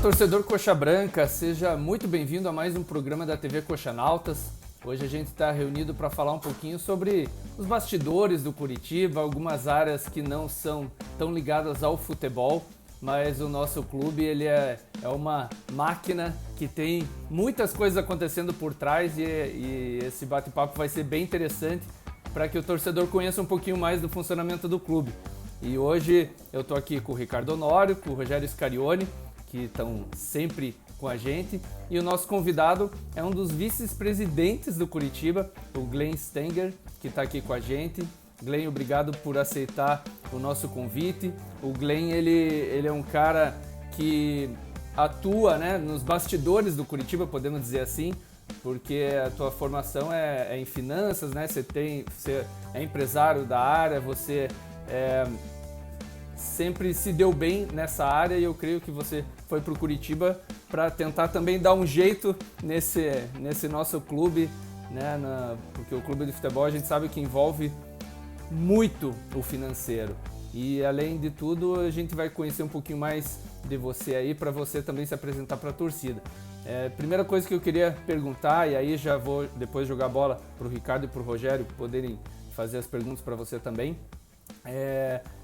Torcedor Coxa Branca, seja muito bem-vindo a mais um programa da TV Coxanautas. Hoje a gente está reunido para falar um pouquinho sobre os bastidores do Curitiba, algumas áreas que não são tão ligadas ao futebol, mas o nosso clube ele é uma máquina que tem muitas coisas acontecendo por trás e esse bate-papo vai ser bem interessante para que o torcedor conheça um pouquinho mais do funcionamento do clube. E hoje eu estou aqui com o Ricardo Honório, com o Rogério Scarione, que estão sempre com a gente, e o nosso convidado é um dos vice-presidentes do Curitiba, o Glenn Stenger, que está aqui com a gente. Glenn, obrigado por aceitar o nosso convite. O Glenn, ele é um cara que atua, né, nos bastidores do Curitiba, podemos dizer assim, porque a tua formação é em finanças, né? Você é empresário da área, você sempre se deu bem nessa área e eu creio que você foi para o Curitiba para tentar também dar um jeito nesse nosso clube, né? Porque o clube de futebol a gente sabe que envolve muito o financeiro. E além de tudo, a gente vai conhecer um pouquinho mais de você aí para você também se apresentar para a torcida. Primeira coisa que eu queria perguntar, e aí já vou depois jogar a bola para o Ricardo e para o Rogério poderem fazer as perguntas para você também.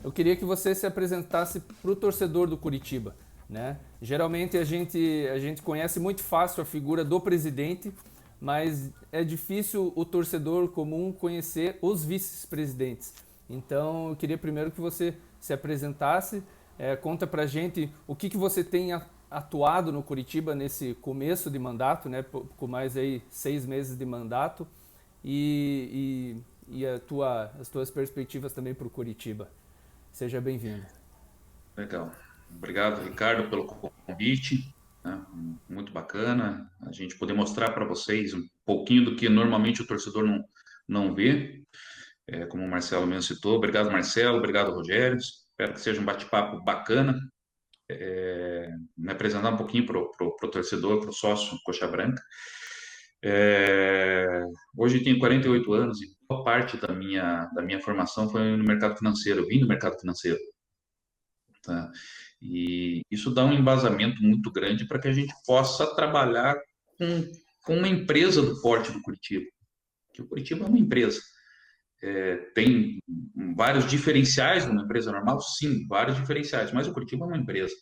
Eu queria que você se apresentasse para o torcedor do Curitiba, né? Geralmente a gente conhece muito fácil a figura do presidente, mas é difícil o torcedor comum conhecer os vice-presidentes. Então eu queria primeiro que você se apresentasse, conta pra gente o que você tem atuado no Curitiba nesse começo de mandato, né? Com mais aí 6 meses de mandato e as tuas perspectivas também para o Curitiba. Seja bem-vindo. Legal. Obrigado, Ricardo, pelo convite, né? Muito bacana a gente poder mostrar para vocês um pouquinho do que normalmente o torcedor não vê, como o Marcelo mesmo citou. Obrigado, Marcelo. Obrigado, Rogério. Espero que seja um bate-papo bacana. Me apresentar um pouquinho para o torcedor, para o sócio Coxa Branca. Hoje eu tenho 48 anos e boa parte da minha formação foi no mercado financeiro. Eu vim do mercado financeiro, tá? E isso dá um embasamento muito grande para que a gente possa trabalhar com uma empresa do porte do Curitiba. Que o Curitiba é uma empresa. Tem vários diferenciais numa empresa normal? Sim, vários diferenciais, mas o Curitiba é uma empresa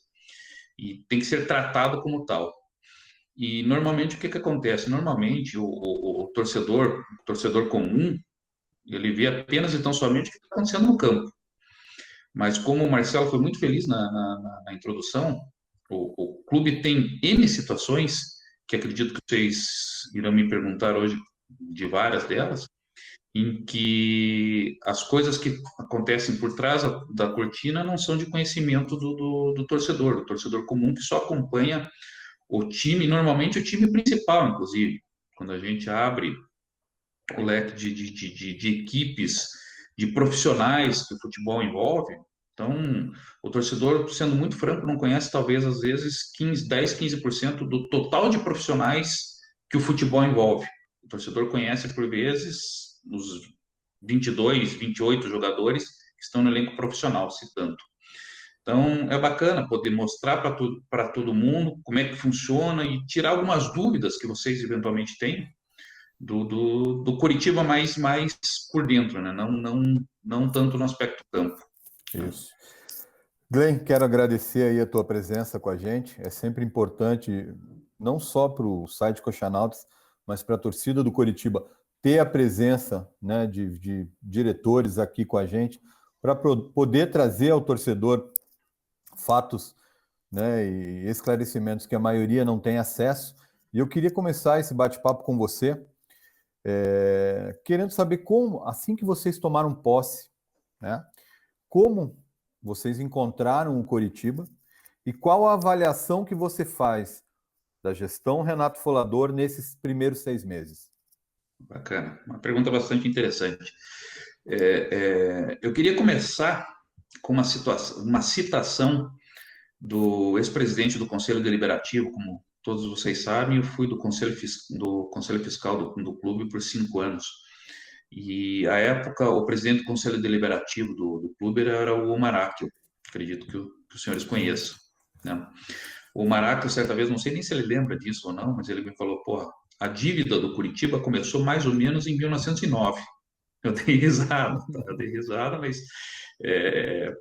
e tem que ser tratado como tal. E normalmente o que acontece? Normalmente o torcedor comum, ele vê apenas e tão somente o que está acontecendo no campo. Mas como o Marcelo foi muito feliz na introdução, o clube tem N situações, que acredito que vocês irão me perguntar hoje de várias delas, em que as coisas que acontecem por trás da cortina não são de conhecimento do torcedor comum que só acompanha o time, normalmente o time principal, inclusive. Quando a gente abre o leque de equipes, de profissionais que o futebol envolve. Então, o torcedor, sendo muito franco, não conhece talvez às vezes 10, 15% do total de profissionais que o futebol envolve. O torcedor conhece por vezes os 22, 28 jogadores que estão no elenco profissional, se tanto. Então, é bacana poder mostrar para todo mundo como é que funciona e tirar algumas dúvidas que vocês eventualmente têm do Curitiba mais por dentro, né? Não tanto no aspecto campo. Né? Isso. Glenn, quero agradecer aí a tua presença com a gente. É sempre importante, não só para o site Coxanautas, mas para a torcida do Curitiba, ter a presença, né, de diretores aqui com a gente, para poder trazer ao torcedor fatos, né, e esclarecimentos que a maioria não tem acesso. E eu queria começar esse bate-papo com você, querendo saber como, assim que vocês tomaram posse, né, como vocês encontraram o Coritiba e qual a avaliação que você faz da gestão Renato Folador nesses primeiros 6 meses? Bacana, uma pergunta bastante interessante. Eu queria começar com uma citação do ex-presidente do Conselho Deliberativo, como todos vocês sabem, eu fui do Conselho Fiscal do clube por 5 anos. E, à época, o presidente do Conselho Deliberativo do clube era o Omar Akil, acredito que os senhores conheçam. Né? O Maraca, certa vez, não sei nem se ele lembra disso ou não, mas ele me falou, porra, a dívida do Curitiba começou mais ou menos em 1909. Eu dei risada, tá? Eu dei risada, mas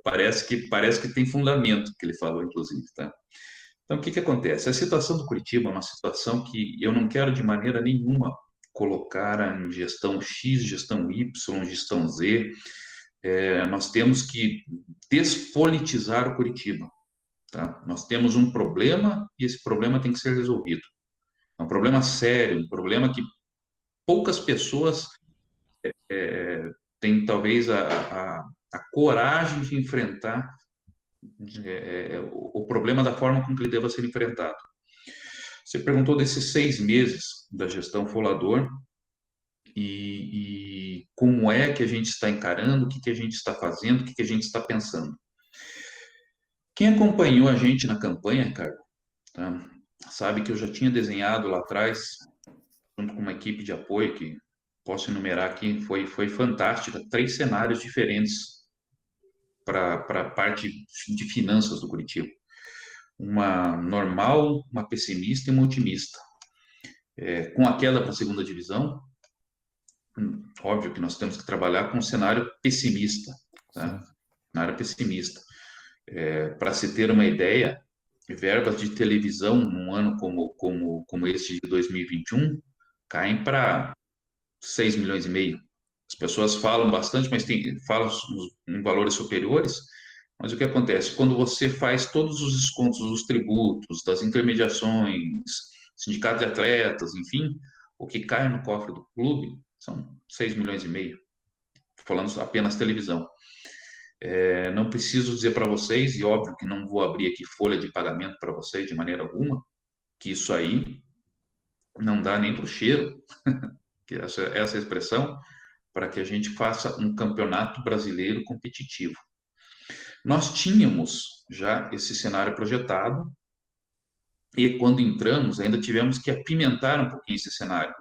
parece que tem fundamento que ele falou, inclusive, tá? Então, o que que acontece? A situação do Curitiba é uma situação que eu não quero de maneira nenhuma colocar em gestão X, gestão Y, gestão Z. Nós temos que despolitizar o Curitiba, tá? Nós temos um problema e esse problema tem que ser resolvido. É um problema sério, um problema que poucas pessoas têm talvez a coragem de enfrentar o problema da forma com que ele deva ser enfrentado. Você perguntou desses 6 meses da gestão Folador e como é que a gente está encarando, o que que a gente está fazendo, o que que a gente está pensando. Quem acompanhou a gente na campanha, Ricardo, tá, sabe que eu já tinha desenhado lá atrás, junto com uma equipe de apoio, que posso enumerar aqui, foi fantástica, 3 cenários diferentes para a parte de finanças do Curitiba. Uma normal, uma pessimista e uma otimista. Com a queda para a segunda divisão, óbvio que nós temos que trabalhar com um cenário pessimista, tá? Cenário pessimista. Para se ter uma ideia, verbas de televisão num ano como este de 2021 caem para 6 milhões e meio. As pessoas falam bastante, mas falam em valores superiores. Mas o que acontece? Quando você faz todos os descontos dos tributos, das intermediações, sindicato de atletas, enfim, o que cai no cofre do clube são 6 milhões e meio. Falando apenas televisão. Não preciso dizer para vocês, e óbvio que não vou abrir aqui folha de pagamento para vocês de maneira alguma, que isso aí não dá nem para o cheiro, que essa expressão, para que a gente faça um campeonato brasileiro competitivo. Nós tínhamos já esse cenário projetado e quando entramos ainda tivemos que apimentar um pouquinho esse cenário,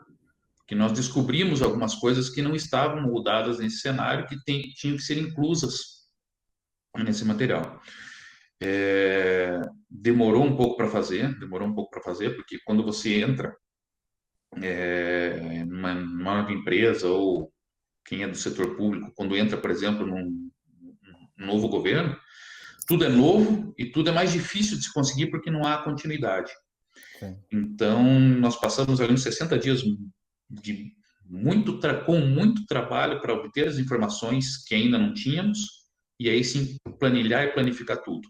porque nós descobrimos algumas coisas que não estavam moldadas nesse cenário que tinham que ser inclusas nesse material. Demorou um pouco para fazer, porque quando você entra numa nova empresa ou quem é do setor público, quando entra, por exemplo, num novo governo, tudo é novo e tudo é mais difícil de se conseguir porque não há continuidade. Sim. Então, nós passamos ali uns 60 dias com muito trabalho para obter as informações que ainda não tínhamos e aí sim planilhar e planificar tudo.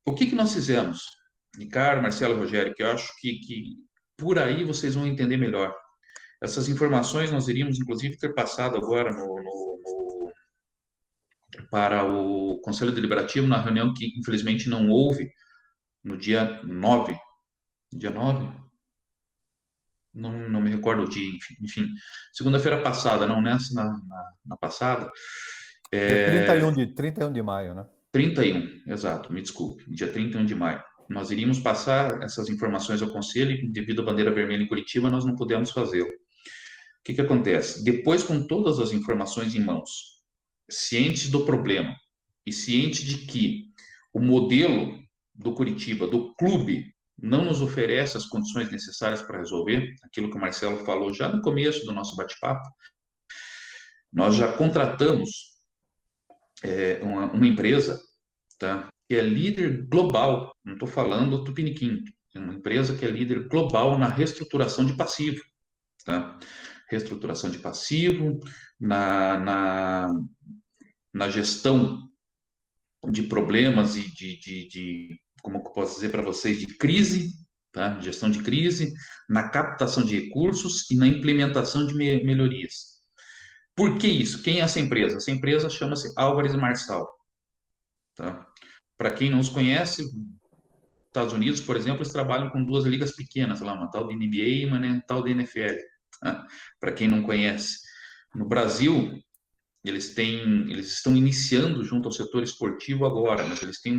O que nós fizemos? Ricardo, Marcelo, Rogério, que eu acho que por aí vocês vão entender melhor. Essas informações nós iríamos, inclusive, ter passado agora para o Conselho Deliberativo, na reunião que, infelizmente, não houve no dia 9. Dia 9? Não me recordo o dia, enfim. Segunda-feira passada, não nessa, na passada. 31 de maio, né? 31, exato, me desculpe. Dia 31 de maio. Nós iríamos passar essas informações ao Conselho e, devido à bandeira vermelha em Curitiba, nós não pudemos fazê-lo. O que acontece? Depois, com todas as informações em mãos, cientes do problema e ciente de que o modelo do Curitiba, do clube, não nos oferece as condições necessárias para resolver, aquilo que o Marcelo falou já no começo do nosso bate-papo, nós já contratamos uma empresa, tá, que é líder global, não estou falando do Tupiniquim, é uma empresa que é líder global na reestruturação de passivo, tá? Reestruturação de passivo, na gestão de problemas e como eu posso dizer para vocês, de crise, tá? Gestão de crise, na captação de recursos e na implementação de melhorias. Por que isso? Quem é essa empresa? Essa empresa chama-se Álvares Marçal. Tá? Para quem não os conhece, Estados Unidos, por exemplo, eles trabalham com 2 ligas pequenas, lá, uma tal de NBA e uma tal de NFL. Tá? Para quem não conhece. No Brasil, eles estão iniciando junto ao setor esportivo agora, mas eles têm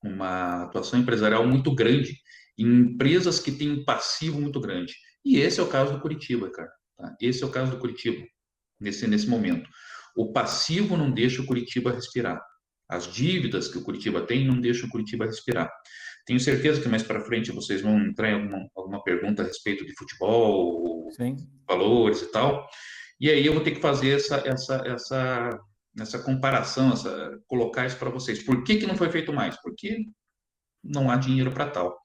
uma atuação empresarial muito grande em empresas que têm um passivo muito grande. E esse é o caso do Curitiba, cara. Tá? Esse é o caso do Curitiba, nesse momento. O passivo não deixa o Curitiba respirar. As dívidas que o Curitiba tem não deixam o Curitiba respirar. Tenho certeza que mais para frente vocês vão entrar em alguma pergunta a respeito de futebol, Sim. valores e tal. E aí eu vou ter que fazer essa comparação, colocar isso para vocês. Por que não foi feito mais? Porque não há dinheiro para tal.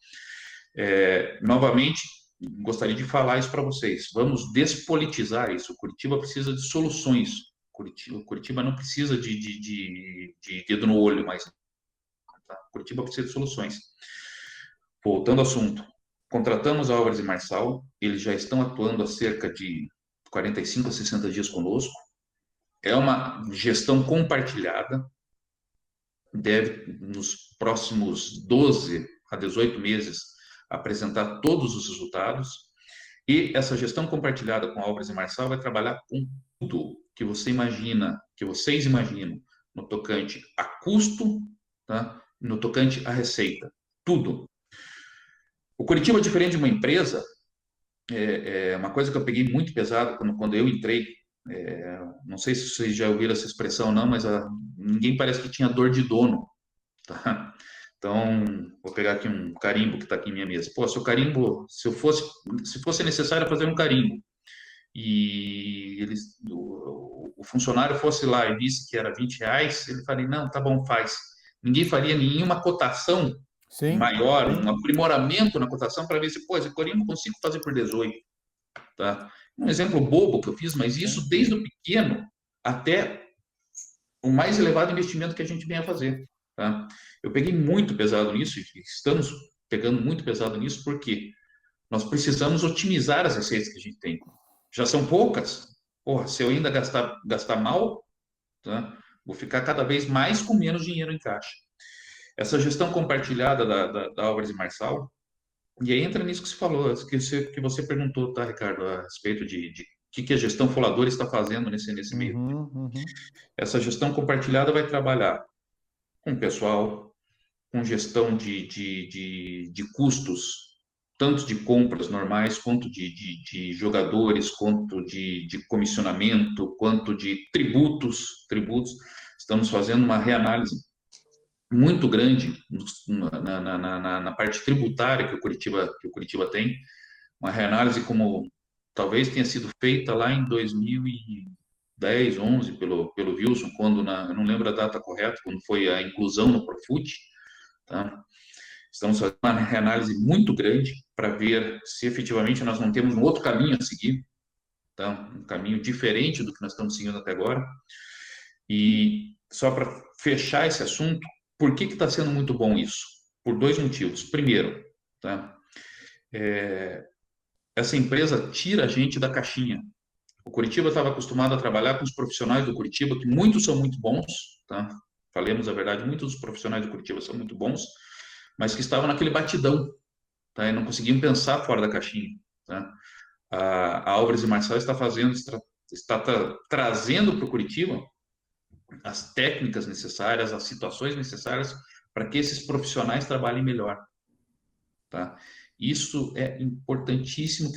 Novamente, gostaria de falar isso para vocês. Vamos despolitizar isso. O Curitiba precisa de soluções. O Curitiba não precisa de dedo no olho, mas tá? Curitiba precisa de soluções. Voltando ao assunto, contratamos Álvares e Marçal, eles já estão atuando há cerca de 45 a 60 dias conosco. É uma gestão compartilhada, deve, nos próximos 12 a 18 meses, apresentar todos os resultados. E essa gestão compartilhada com Álvares e Marçal vai trabalhar com tudo que você imagina, que vocês imaginam, no tocante a custo, tá? No tocante a receita, tudo. O Curitiba, diferente de uma empresa, é uma coisa que eu peguei muito pesado quando eu entrei. Não sei se vocês já ouviram essa expressão ou não, mas ninguém parece que tinha dor de dono, tá? Então, vou pegar aqui um carimbo que está aqui em minha mesa. Pô, se o carimbo, se fosse necessário fazer um carimbo e o funcionário fosse lá e disse que era R$ 20, ele faria, não, tá bom, faz. Ninguém faria nenhuma cotação maior, um aprimoramento na cotação para ver se, pô, esse carimbo eu consigo fazer por 18, tá? Um exemplo bobo que eu fiz, mas isso desde o pequeno até o mais elevado investimento que a gente vem a fazer, tá? Eu peguei muito pesado nisso, e estamos pegando muito pesado nisso, porque nós precisamos otimizar as receitas que a gente tem. Já são poucas. Porra, se eu ainda gastar mal, tá? Vou ficar cada vez mais com menos dinheiro em caixa. Essa gestão compartilhada da Álvares e Marçal, e aí entra nisso que você falou, que você perguntou, tá, Ricardo, a respeito de que a gestão Folador está fazendo nesse meio. Essa gestão compartilhada vai trabalhar com pessoal, com gestão de custos, tanto de compras normais, quanto de jogadores, quanto de comissionamento, quanto de tributos. Estamos fazendo uma reanálise muito grande na parte tributária que o Curitiba tem, uma reanálise como talvez tenha sido feita lá em 2010, 11, pelo Wilson, quando eu não lembro a data correta, quando foi a inclusão no Profut, tá? Estamos fazendo uma reanálise muito grande para ver se efetivamente nós não temos um outro caminho a seguir, tá? Um caminho diferente do que nós estamos seguindo até agora. E só para fechar esse assunto, por que está sendo muito bom isso? Por dois motivos. Primeiro, tá? Essa empresa tira a gente da caixinha. O Curitiba estava acostumado a trabalhar com os profissionais do Curitiba, que muitos são muito bons, tá? Falemos a verdade, muitos dos profissionais do Curitiba são muito bons, mas que estavam naquele batidão, tá? E não conseguiam pensar fora da caixinha, tá? A Álvares e Marçal está trazendo para o Curitiba as técnicas necessárias, as situações necessárias para que esses profissionais trabalhem melhor, tá? Isso é importantíssimo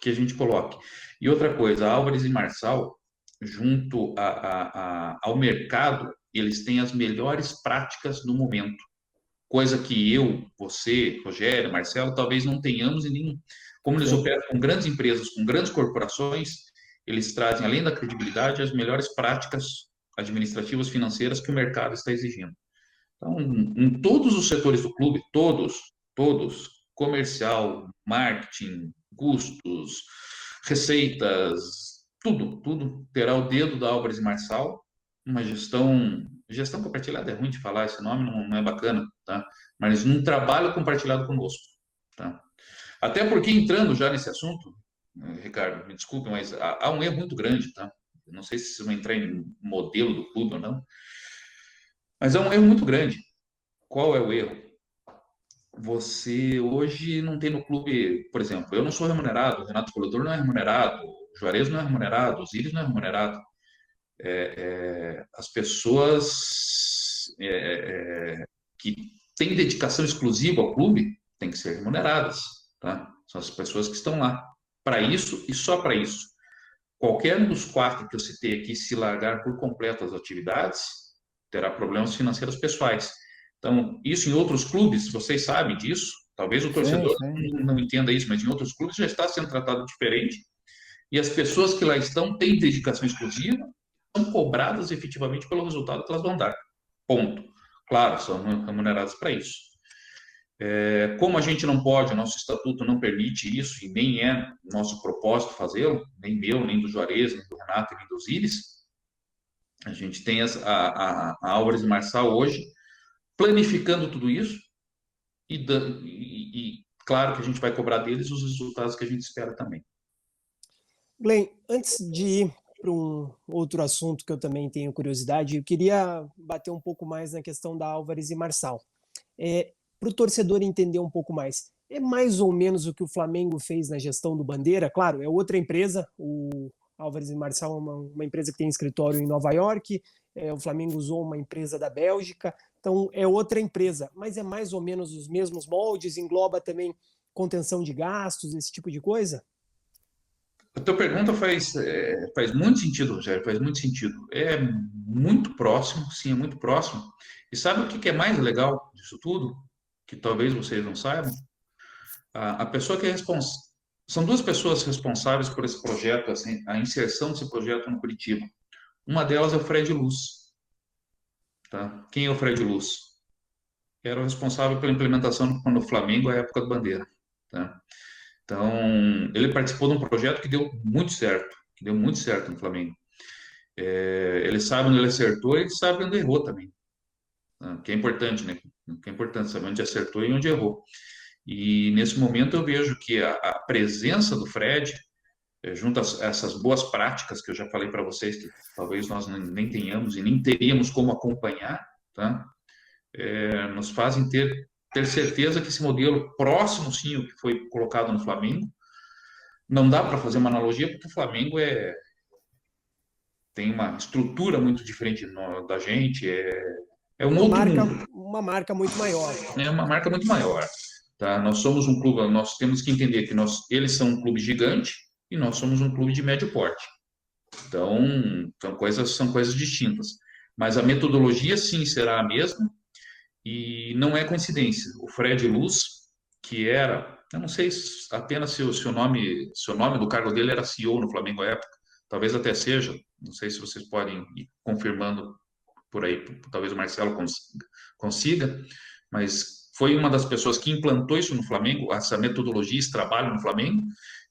que a gente coloque. E outra coisa, a Álvares e Marçal, junto ao mercado, eles têm as melhores práticas no momento, coisa que eu, você, Rogério, Marcelo, talvez não tenhamos como eles operam com grandes empresas, com grandes corporações, eles trazem, além da credibilidade, as melhores práticas administrativas, financeiras que o mercado está exigindo. Então, em todos os setores do clube, todos, comercial, marketing, custos, receitas, tudo terá o dedo da Álvares e Marçal, uma gestão compartilhada, é ruim de falar, esse nome não é bacana, tá? Mas num trabalho compartilhado conosco, tá? Até porque, entrando já nesse assunto, Ricardo, me desculpe, mas há um erro muito grande, tá? Não sei se vocês vão entrar em modelo do clube ou não, mas há um erro muito grande. Qual é o erro? Você hoje não tem no clube, por exemplo, eu não sou remunerado, o Renato Colador não é remunerado, o Juarez não é remunerado, o Osiris não é remunerado. As pessoas que têm dedicação exclusiva ao clube têm que ser remuneradas, tá? São as pessoas que estão lá para isso e só para isso. Qualquer um dos 4 que eu citei aqui se largar por completo as atividades, terá problemas financeiros pessoais. Então, isso em outros clubes, vocês sabem disso, talvez o torcedor não entenda isso, mas em outros clubes já está sendo tratado diferente, e as pessoas que lá estão têm dedicação exclusiva, são cobradas efetivamente pelo resultado que elas vão dar. Ponto. Claro, são remuneradas para isso. Como a gente não pode, o nosso estatuto não permite isso, e nem é nosso propósito fazê-lo, nem meu, nem do Juarez, nem do Renato, nem do Osiris, a gente tem a Álvares e Marçal hoje planificando tudo isso e claro que a gente vai cobrar deles os resultados que a gente espera também. Glenn, antes de ir para um outro assunto que eu também tenho curiosidade, eu queria bater um pouco mais na questão da Álvares e Marçal. Para o torcedor entender um pouco mais, é mais ou menos o que o Flamengo fez na gestão do Bandeira? Claro, é outra empresa, o Álvares e Marçal é uma empresa que tem escritório em Nova York, o Flamengo usou uma empresa da Bélgica, então é outra empresa, mas é mais ou menos os mesmos moldes, engloba também contenção de gastos, esse tipo de coisa? A tua pergunta faz muito sentido, Rogério, faz muito sentido. É muito próximo, sim, é muito próximo. E sabe o que é mais legal disso tudo? Que talvez vocês não saibam? A pessoa que é responsável. São duas pessoas responsáveis por esse projeto, assim, a inserção desse projeto no Curitiba. Uma delas é o Fred Luz. Tá? Quem é o Fred Luz? Era o responsável pela implementação no Flamengo à época do Bandeira. Tá? Então, ele participou de um projeto que deu muito certo no Flamengo. Ele sabe onde ele acertou e ele sabe onde errou também. Que é importante, né? Que é importante saber onde acertou e onde errou. E nesse momento eu vejo que a presença do Fred, junto a essas boas práticas que eu já falei para vocês, que talvez nós nem tenhamos e nem teríamos como acompanhar, tá? Nos fazem ter certeza que esse modelo próximo, sim, o que foi colocado no Flamengo, não dá para fazer uma analogia, porque o Flamengo tem uma estrutura muito diferente da gente, é um outro mundo. Uma marca muito maior. É uma marca muito maior. Tá? Nós somos um clube, nós temos que entender que eles são um clube gigante e nós somos um clube de médio porte. Então, são coisas distintas. Mas a metodologia, sim, será a mesma e não é coincidência. O Fred Luz, que era, eu não sei apenas se o nome do cargo dele era CEO no Flamengo à época, talvez até seja, não sei se vocês podem ir confirmando por aí, talvez o Marcelo consiga, mas foi uma das pessoas que implantou isso no Flamengo, essa metodologia, esse trabalho no Flamengo,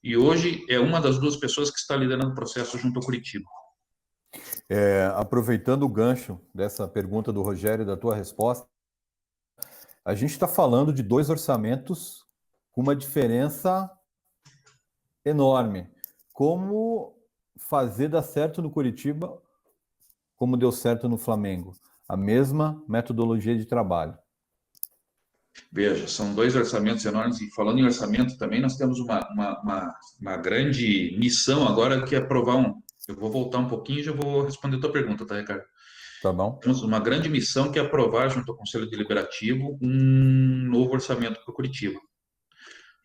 e hoje é uma das duas pessoas que está liderando o processo junto ao Curitiba. Aproveitando o gancho dessa pergunta do Rogério e da tua resposta, a gente está falando de dois orçamentos com uma diferença enorme. Como fazer dar certo no Curitiba, como deu certo no Flamengo? A mesma metodologia de trabalho. Veja, são dois orçamentos enormes, e falando em orçamento também, nós temos uma grande missão agora, que é aprovar eu vou voltar um pouquinho e já vou responder a tua pergunta, tá, Ricardo? Tá bom. Temos uma grande missão, que é aprovar, junto ao Conselho Deliberativo, um novo orçamento para o Curitiba.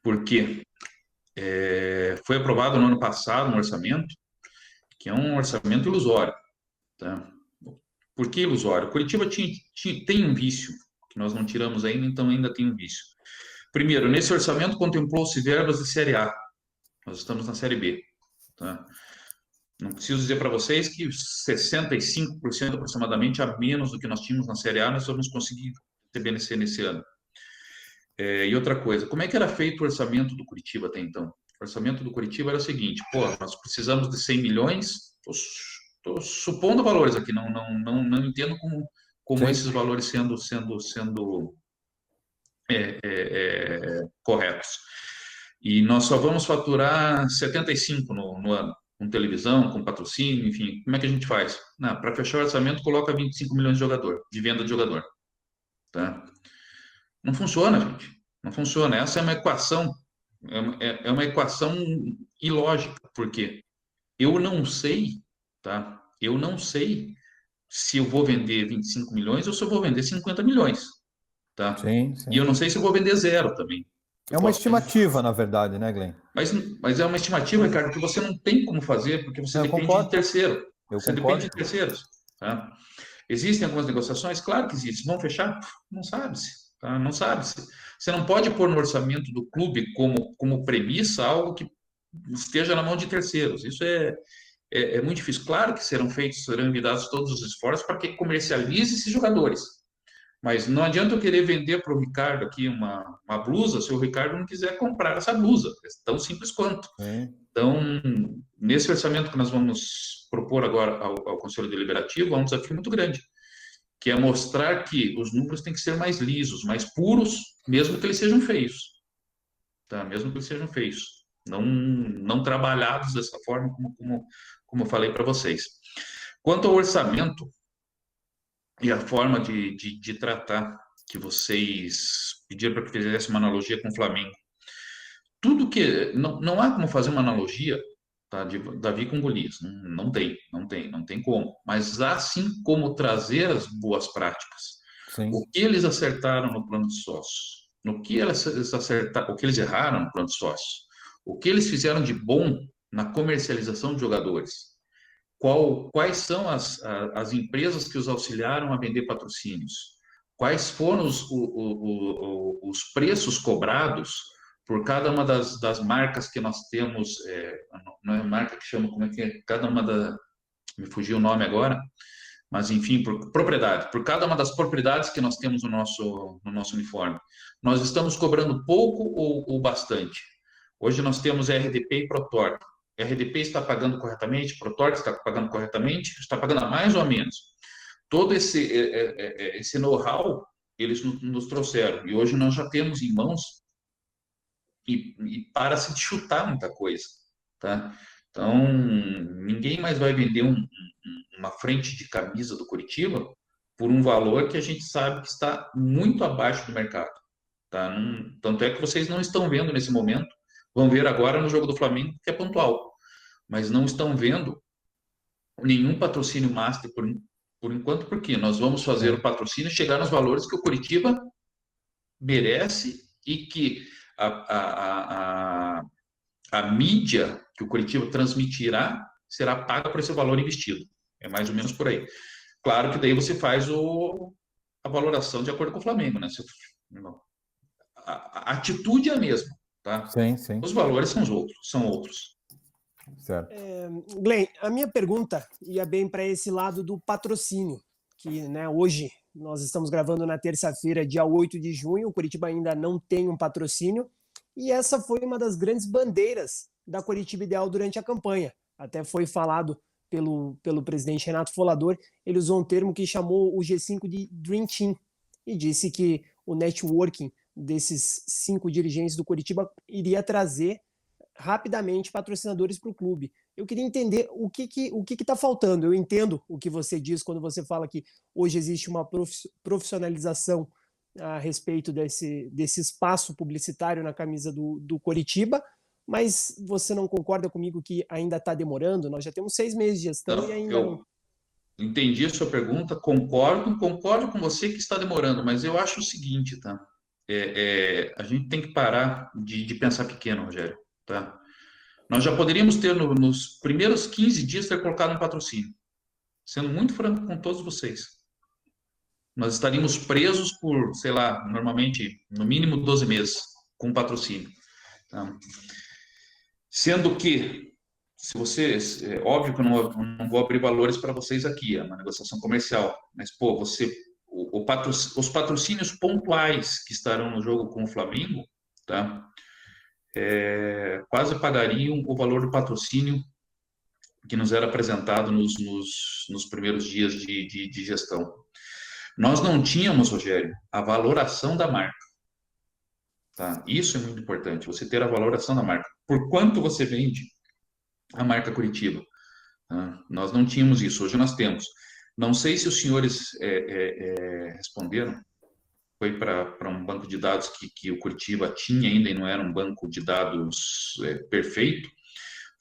Por quê? Foi aprovado no ano passado um orçamento, que é um orçamento ilusório. Tá? Por que ilusório? O Curitiba tem um vício, que nós não tiramos ainda, então ainda tem um vício. Primeiro, nesse orçamento contemplou-se verbas de Série A. Nós estamos na Série B. Tá? Não preciso dizer para vocês que 65% aproximadamente a menos do que nós tínhamos na Série A, nós vamos conseguir receber nesse ano. E outra coisa, como é que era feito o orçamento do Curitiba até então? O orçamento do Curitiba era o seguinte: nós precisamos de 100 milhões, estou supondo valores aqui, não entendo como esses valores sendo corretos. E nós só vamos faturar 75 no ano, com televisão, com patrocínio, enfim. Como é que a gente faz? Para fechar o orçamento, coloca 25 milhões de venda de jogador. Tá? Não funciona, gente. Não funciona. Essa é uma equação, é uma equação ilógica. Por quê? Eu não sei, tá? Eu não sei se eu vou vender 25 milhões ou se eu vou vender 50 milhões. Tá? Sim. E eu não sei se eu vou vender zero também. É uma estimativa, na verdade, né, Glenn? Mas é uma estimativa, Ricardo, que você não tem como fazer, porque você depende de terceiro. Você depende de terceiros. Tá? Existem algumas negociações? Claro que existem. Vão fechar? Não sabe-se. Tá? Não sabe-se. Você não pode pôr no orçamento do clube como premissa algo que esteja na mão de terceiros. Isso é muito difícil. Claro que serão envidados todos os esforços para que comercialize esses jogadores. Mas não adianta eu querer vender para o Ricardo aqui uma blusa se o Ricardo não quiser comprar essa blusa. É tão simples quanto. Então, nesse orçamento que nós vamos propor agora ao Conselho Deliberativo, há um desafio muito grande, que é mostrar que os números têm que ser mais lisos, mais puros, mesmo que eles sejam feios. Tá? Mesmo que eles sejam feios. Não trabalhados dessa forma, como eu falei para vocês. Quanto ao orçamento e a forma de tratar, que vocês pediram para que fizesse uma analogia com o Flamengo. Tudo que... Não há como fazer uma analogia, tá, de Davi com Golias. Não tem como. Mas há sim como trazer as boas práticas. Sim. O que eles acertaram no plano de sócios, o que eles erraram no plano de sócios, o que eles fizeram de bom na comercialização de jogadores, quais são as empresas que os auxiliaram a vender patrocínios, quais foram os preços cobrados por cada uma das marcas que nós temos, não é marca que chama, como é que é? Cada uma me fugiu o nome agora, mas enfim, por propriedade, por cada uma das propriedades que nós temos no nosso uniforme. Nós estamos cobrando pouco ou bastante? Hoje nós temos RDP e Protorque. RDP está pagando corretamente, Protorque está pagando corretamente, está pagando a mais ou a menos. Todo esse know-how eles nos trouxeram. E hoje nós já temos em mãos e para-se de chutar muita coisa. Tá? Então, ninguém mais vai vender uma frente de camisa do Coritiba por um valor que a gente sabe que está muito abaixo do mercado. Tá? Tanto é que vocês não estão vendo nesse momento, vão ver agora no jogo do Flamengo, que é pontual, mas não estão vendo nenhum patrocínio master por enquanto, porque nós vamos fazer o patrocínio chegar nos valores que o Coritiba merece e que a mídia que o Coritiba transmitirá será paga por esse valor investido. É mais ou menos por aí. Claro que daí você faz a valoração de acordo com o Flamengo, né? A atitude é a mesma, tá? Sim, sim. Os valores são outros. Certo. Glenn, a minha pergunta ia bem para esse lado do patrocínio, que, né, hoje nós estamos gravando na terça-feira, dia 8 de junho, o Coritiba ainda não tem um patrocínio, e essa foi uma das grandes bandeiras da Coritiba Ideal durante a campanha. Até foi falado pelo presidente Renato Folador, ele usou um termo que chamou o G5 de Dream Team, e disse que o networking desses 5 dirigentes do Coritiba iria trazer rapidamente patrocinadores para o clube. Eu queria entender o que está faltando. Eu entendo o que você diz quando você fala que hoje existe uma profissionalização a respeito desse espaço publicitário na camisa do Coritiba, mas você não concorda comigo que ainda está demorando? Nós já temos 6 meses de gestão e ainda não... Entendi a sua pergunta, concordo com você que está demorando, mas eu acho o seguinte, tá? A gente tem que parar de pensar pequeno, Rogério, tá? Nós já poderíamos ter, nos primeiros 15 dias, ter colocado um patrocínio. Sendo muito franco com todos vocês. Nós estaríamos presos por, sei lá, normalmente, no mínimo 12 meses, com patrocínio. Tá? Sendo que, se vocês... óbvio que eu não vou abrir valores para vocês aqui, é uma negociação comercial, mas, pô, os patrocínios pontuais que estarão no jogo com o Flamengo, tá? Quase pagariam o valor do patrocínio que nos era apresentado nos primeiros dias de gestão. Nós não tínhamos, Rogério, a valoração da marca. Tá? Isso é muito importante, você ter a valoração da marca. Por quanto você vende a marca Coritiba? Tá? Nós não tínhamos isso, hoje nós temos. Não sei se os senhores responderam, foi para um banco de dados que o Coritiba tinha ainda e não era um banco de dados perfeito.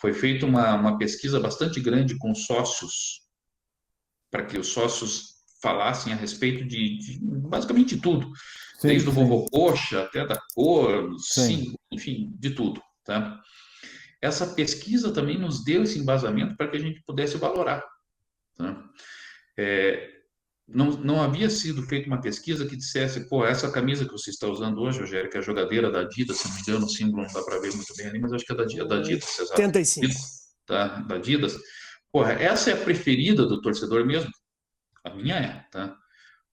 Foi feita uma pesquisa bastante grande com sócios, para que os sócios falassem a respeito de basicamente de tudo, sim, desde o vovô coxa até da cor, sim, enfim, de tudo. Tá? Essa pesquisa também nos deu esse embasamento para que a gente pudesse valorar. Tá? não havia sido feita uma pesquisa que dissesse, pô, essa camisa que você está usando hoje, Rogério, que é a jogadeira da Adidas, se não me engano, o símbolo não dá para ver muito bem ali, mas acho que é da Adidas, Cesar. 85. Tá? Da Adidas. Porra, essa é a preferida do torcedor mesmo? A minha é, tá?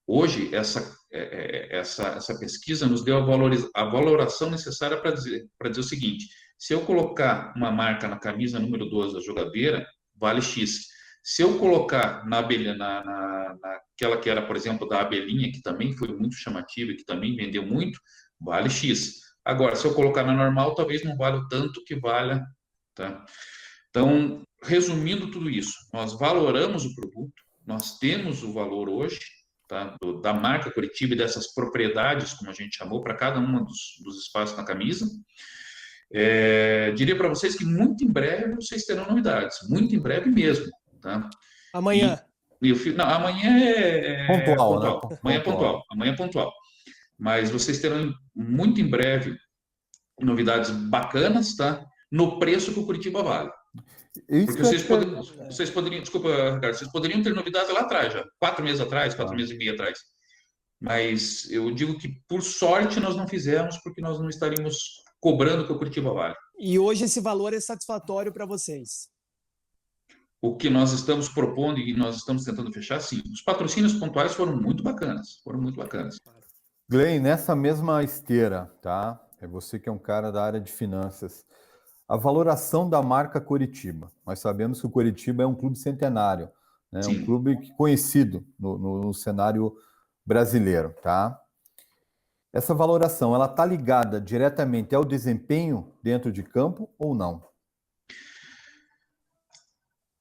Hoje, essa pesquisa nos deu a valoração necessária para dizer o seguinte: se eu colocar uma marca na camisa número 12 da jogadeira, vale X. Se eu colocar naquela que era, por exemplo, da abelhinha, que também foi muito chamativa e que também vendeu muito, vale X. Agora, se eu colocar na normal, talvez não valha o tanto que valha, tá? Então, resumindo tudo isso, nós valoramos o produto, nós temos o valor hoje, tá, da marca Coritiba e dessas propriedades, como a gente chamou, para cada um dos espaços na camisa. Diria para vocês que muito em breve vocês terão novidades, muito em breve mesmo. Tá? Amanhã. Não, amanhã é pontual. pontual. Né? Amanhã é pontual. Amanhã é pontual. Mas vocês terão muito em breve novidades bacanas, tá? No preço que o Coritiba vale. Porque vocês poderiam, desculpa, Ricardo, vocês poderiam ter novidades lá atrás, já, 4 meses atrás, 4 meses e meio atrás. Mas eu digo que, por sorte, nós não fizemos, porque nós não estaríamos cobrando o que o Coritiba vale. E hoje esse valor é satisfatório para vocês? O que nós estamos propondo e nós estamos tentando fechar, sim. Os patrocínios pontuais foram muito bacanas, Glenn, nessa mesma esteira, tá? É você que é um cara da área de finanças. A valoração da marca Coritiba. Nós sabemos que o Coritiba é um clube centenário, né? Um clube conhecido no cenário brasileiro, tá? Essa valoração, ela está ligada diretamente ao desempenho dentro de campo ou não?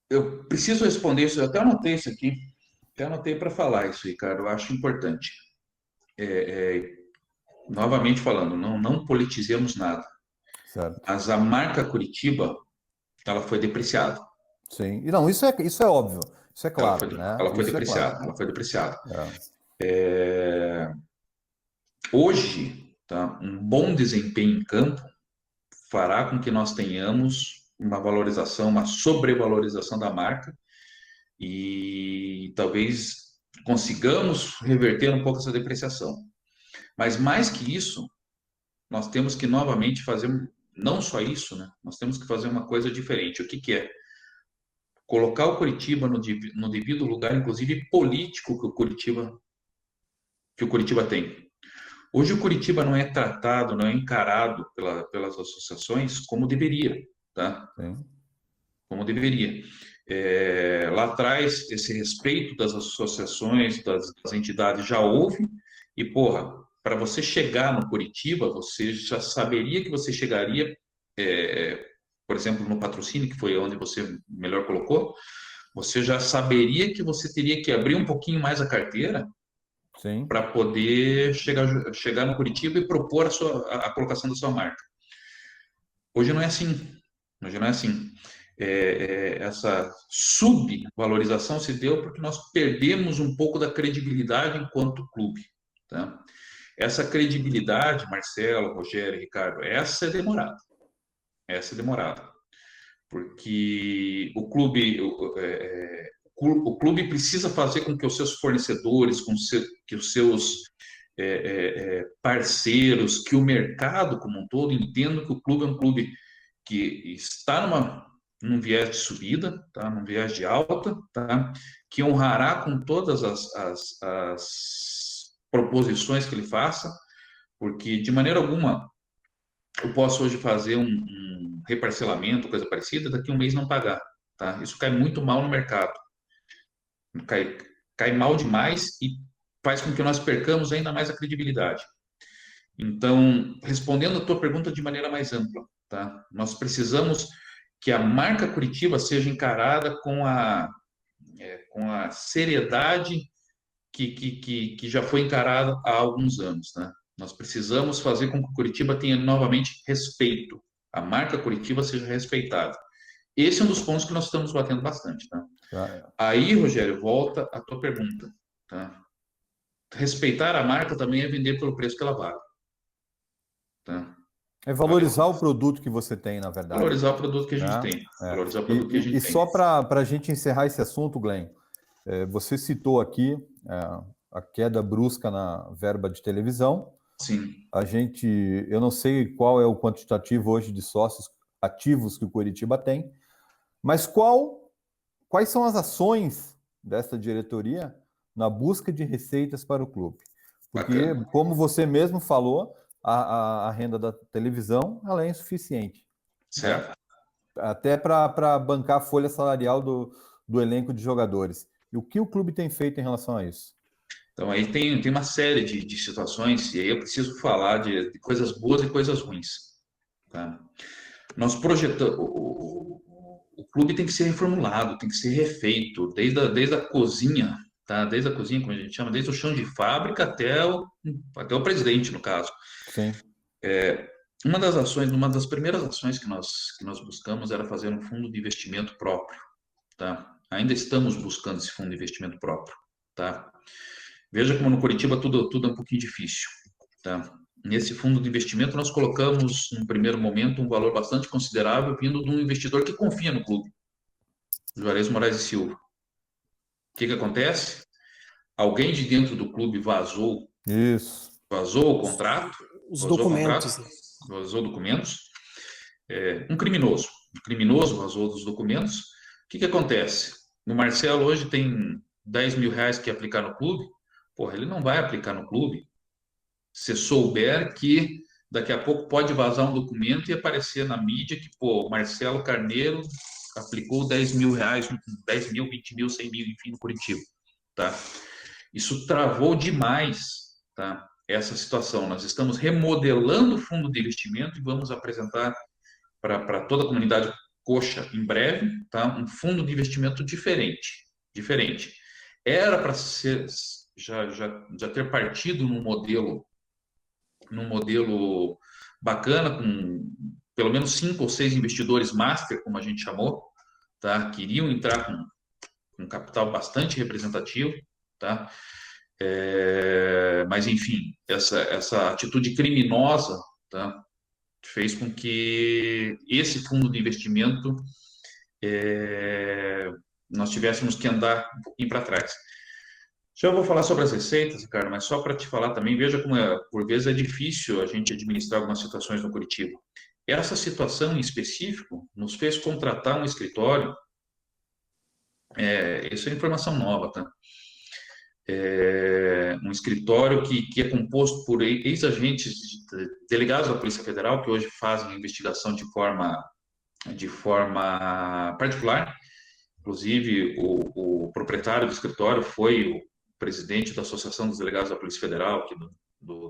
Eu preciso responder isso, eu até anotei isso aqui, até anotei para falar isso, Ricardo, eu acho importante. Novamente falando, não politizemos nada. Certo. Mas a marca Coritiba, ela foi depreciada. Sim, e não, isso é óbvio, isso é claro. Ela foi depreciada. Hoje, tá, um bom desempenho em campo fará com que nós tenhamos uma valorização, uma sobrevalorização da marca e talvez consigamos reverter um pouco essa depreciação. Mas mais que isso, nós temos que novamente fazer, não só isso, né? Nós temos que fazer uma coisa diferente. O que é? Colocar o Coritiba no devido lugar, inclusive político, que o Coritiba tem. Hoje o Coritiba não é tratado, não é encarado pelas associações como deveria, tá? Sim. Como deveria. Lá atrás, esse respeito das associações, das entidades já houve, e, porra, para você chegar no Coritiba, você já saberia que você chegaria, por exemplo, no patrocínio, que foi onde você melhor colocou, você já saberia que você teria que abrir um pouquinho mais a carteira para poder chegar no Coritiba e propor a colocação da sua marca. Hoje não é assim. Essa subvalorização se deu porque nós perdemos um pouco da credibilidade enquanto clube. Tá? Essa credibilidade, Marcelo, Rogério, Ricardo, essa é demorada. Porque o clube precisa fazer com que os seus fornecedores, que os seus parceiros, que o mercado como um todo entendam que o clube é um clube que está num viés de subida, tá? Num viés de alta, tá? Que honrará com todas as proposições que ele faça, porque de maneira alguma eu posso hoje fazer um reparcelamento, coisa parecida, daqui a um mês não pagar, tá? Isso cai muito mal no mercado, cai mal demais e faz com que nós percamos ainda mais a credibilidade. Então, respondendo a tua pergunta de maneira mais ampla, tá? Nós precisamos que a marca Coritiba seja encarada com a seriedade que já foi encarada há alguns anos, né? Nós precisamos fazer com que o Coritiba tenha novamente respeito. A marca Coritiba seja respeitada. Esse é um dos pontos que nós estamos batendo bastante, tá? Aí, Rogério, volta a tua pergunta, tá? Respeitar a marca também é vender pelo preço que ela vale. Tá? É valorizar o produto que você tem, na verdade. Valorizar o produto que a gente tem. Valorizar o produto que a gente tem. E só para a gente encerrar esse assunto, Glenn, você citou aqui a queda brusca na verba de televisão. Sim. Eu não sei qual é o quantitativo hoje de sócios ativos que o Coritiba tem, mas quais são as ações dessa diretoria na busca de receitas para o clube? Porque, Bacana. como você mesmo falou, a renda da televisão ela é insuficiente. Certo. Né? Até para bancar a folha salarial do elenco de jogadores. E o que o clube tem feito em relação a isso? Então, aí tem uma série de situações, e aí eu preciso falar de coisas boas e coisas ruins. Tá? Nós projetamos. O clube tem que ser reformulado, tem que ser refeito, desde a cozinha, tá? Desde a cozinha, como a gente chama, desde o chão de fábrica até o presidente, no caso. Sim. Uma das primeiras ações que nós buscamos era fazer um fundo de investimento próprio, tá? Ainda estamos buscando esse fundo de investimento próprio, tá? Veja como no Coritiba tudo é um pouquinho difícil, tá? Nesse fundo de investimento nós colocamos, no primeiro momento, um valor bastante considerável vindo de um investidor que confia no clube, Juarez Moraes e Silva. O que acontece? Alguém de dentro do clube vazou o contrato, Os documentos. Vazou documentos. Um criminoso vazou os documentos. O que acontece? O Marcelo hoje tem 10 mil reais que aplicar no clube. Porra, ele não vai aplicar no clube se souber que daqui a pouco pode vazar um documento e aparecer na mídia que, o Marcelo Carneiro aplicou 10 mil reais, 10 mil, 20 mil, 100 mil, enfim, no Curitiba, tá? Isso travou demais, tá? Essa situação. Nós estamos remodelando o fundo de investimento e vamos apresentar para toda a comunidade coxa em breve, tá? Um fundo de investimento diferente. Era para ser já ter partido num modelo bacana, com pelo menos 5 ou 6 investidores master, como a gente chamou, tá? Que iriam entrar com um capital bastante representativo, tá? Mas, enfim, essa atitude criminosa, tá? Fez com que esse fundo de investimento nós tivéssemos que andar um pouquinho para trás. Já vou falar sobre as receitas, Ricardo, mas só para te falar também, veja como por vezes é difícil a gente administrar algumas situações no Curitiba. Essa situação em específico nos fez contratar um escritório, isso é informação nova, tá? Um escritório que é composto por ex-agentes delegados da Polícia Federal, que hoje fazem a investigação de forma particular. Inclusive, o proprietário do escritório foi o presidente da Associação dos Delegados da Polícia Federal aqui do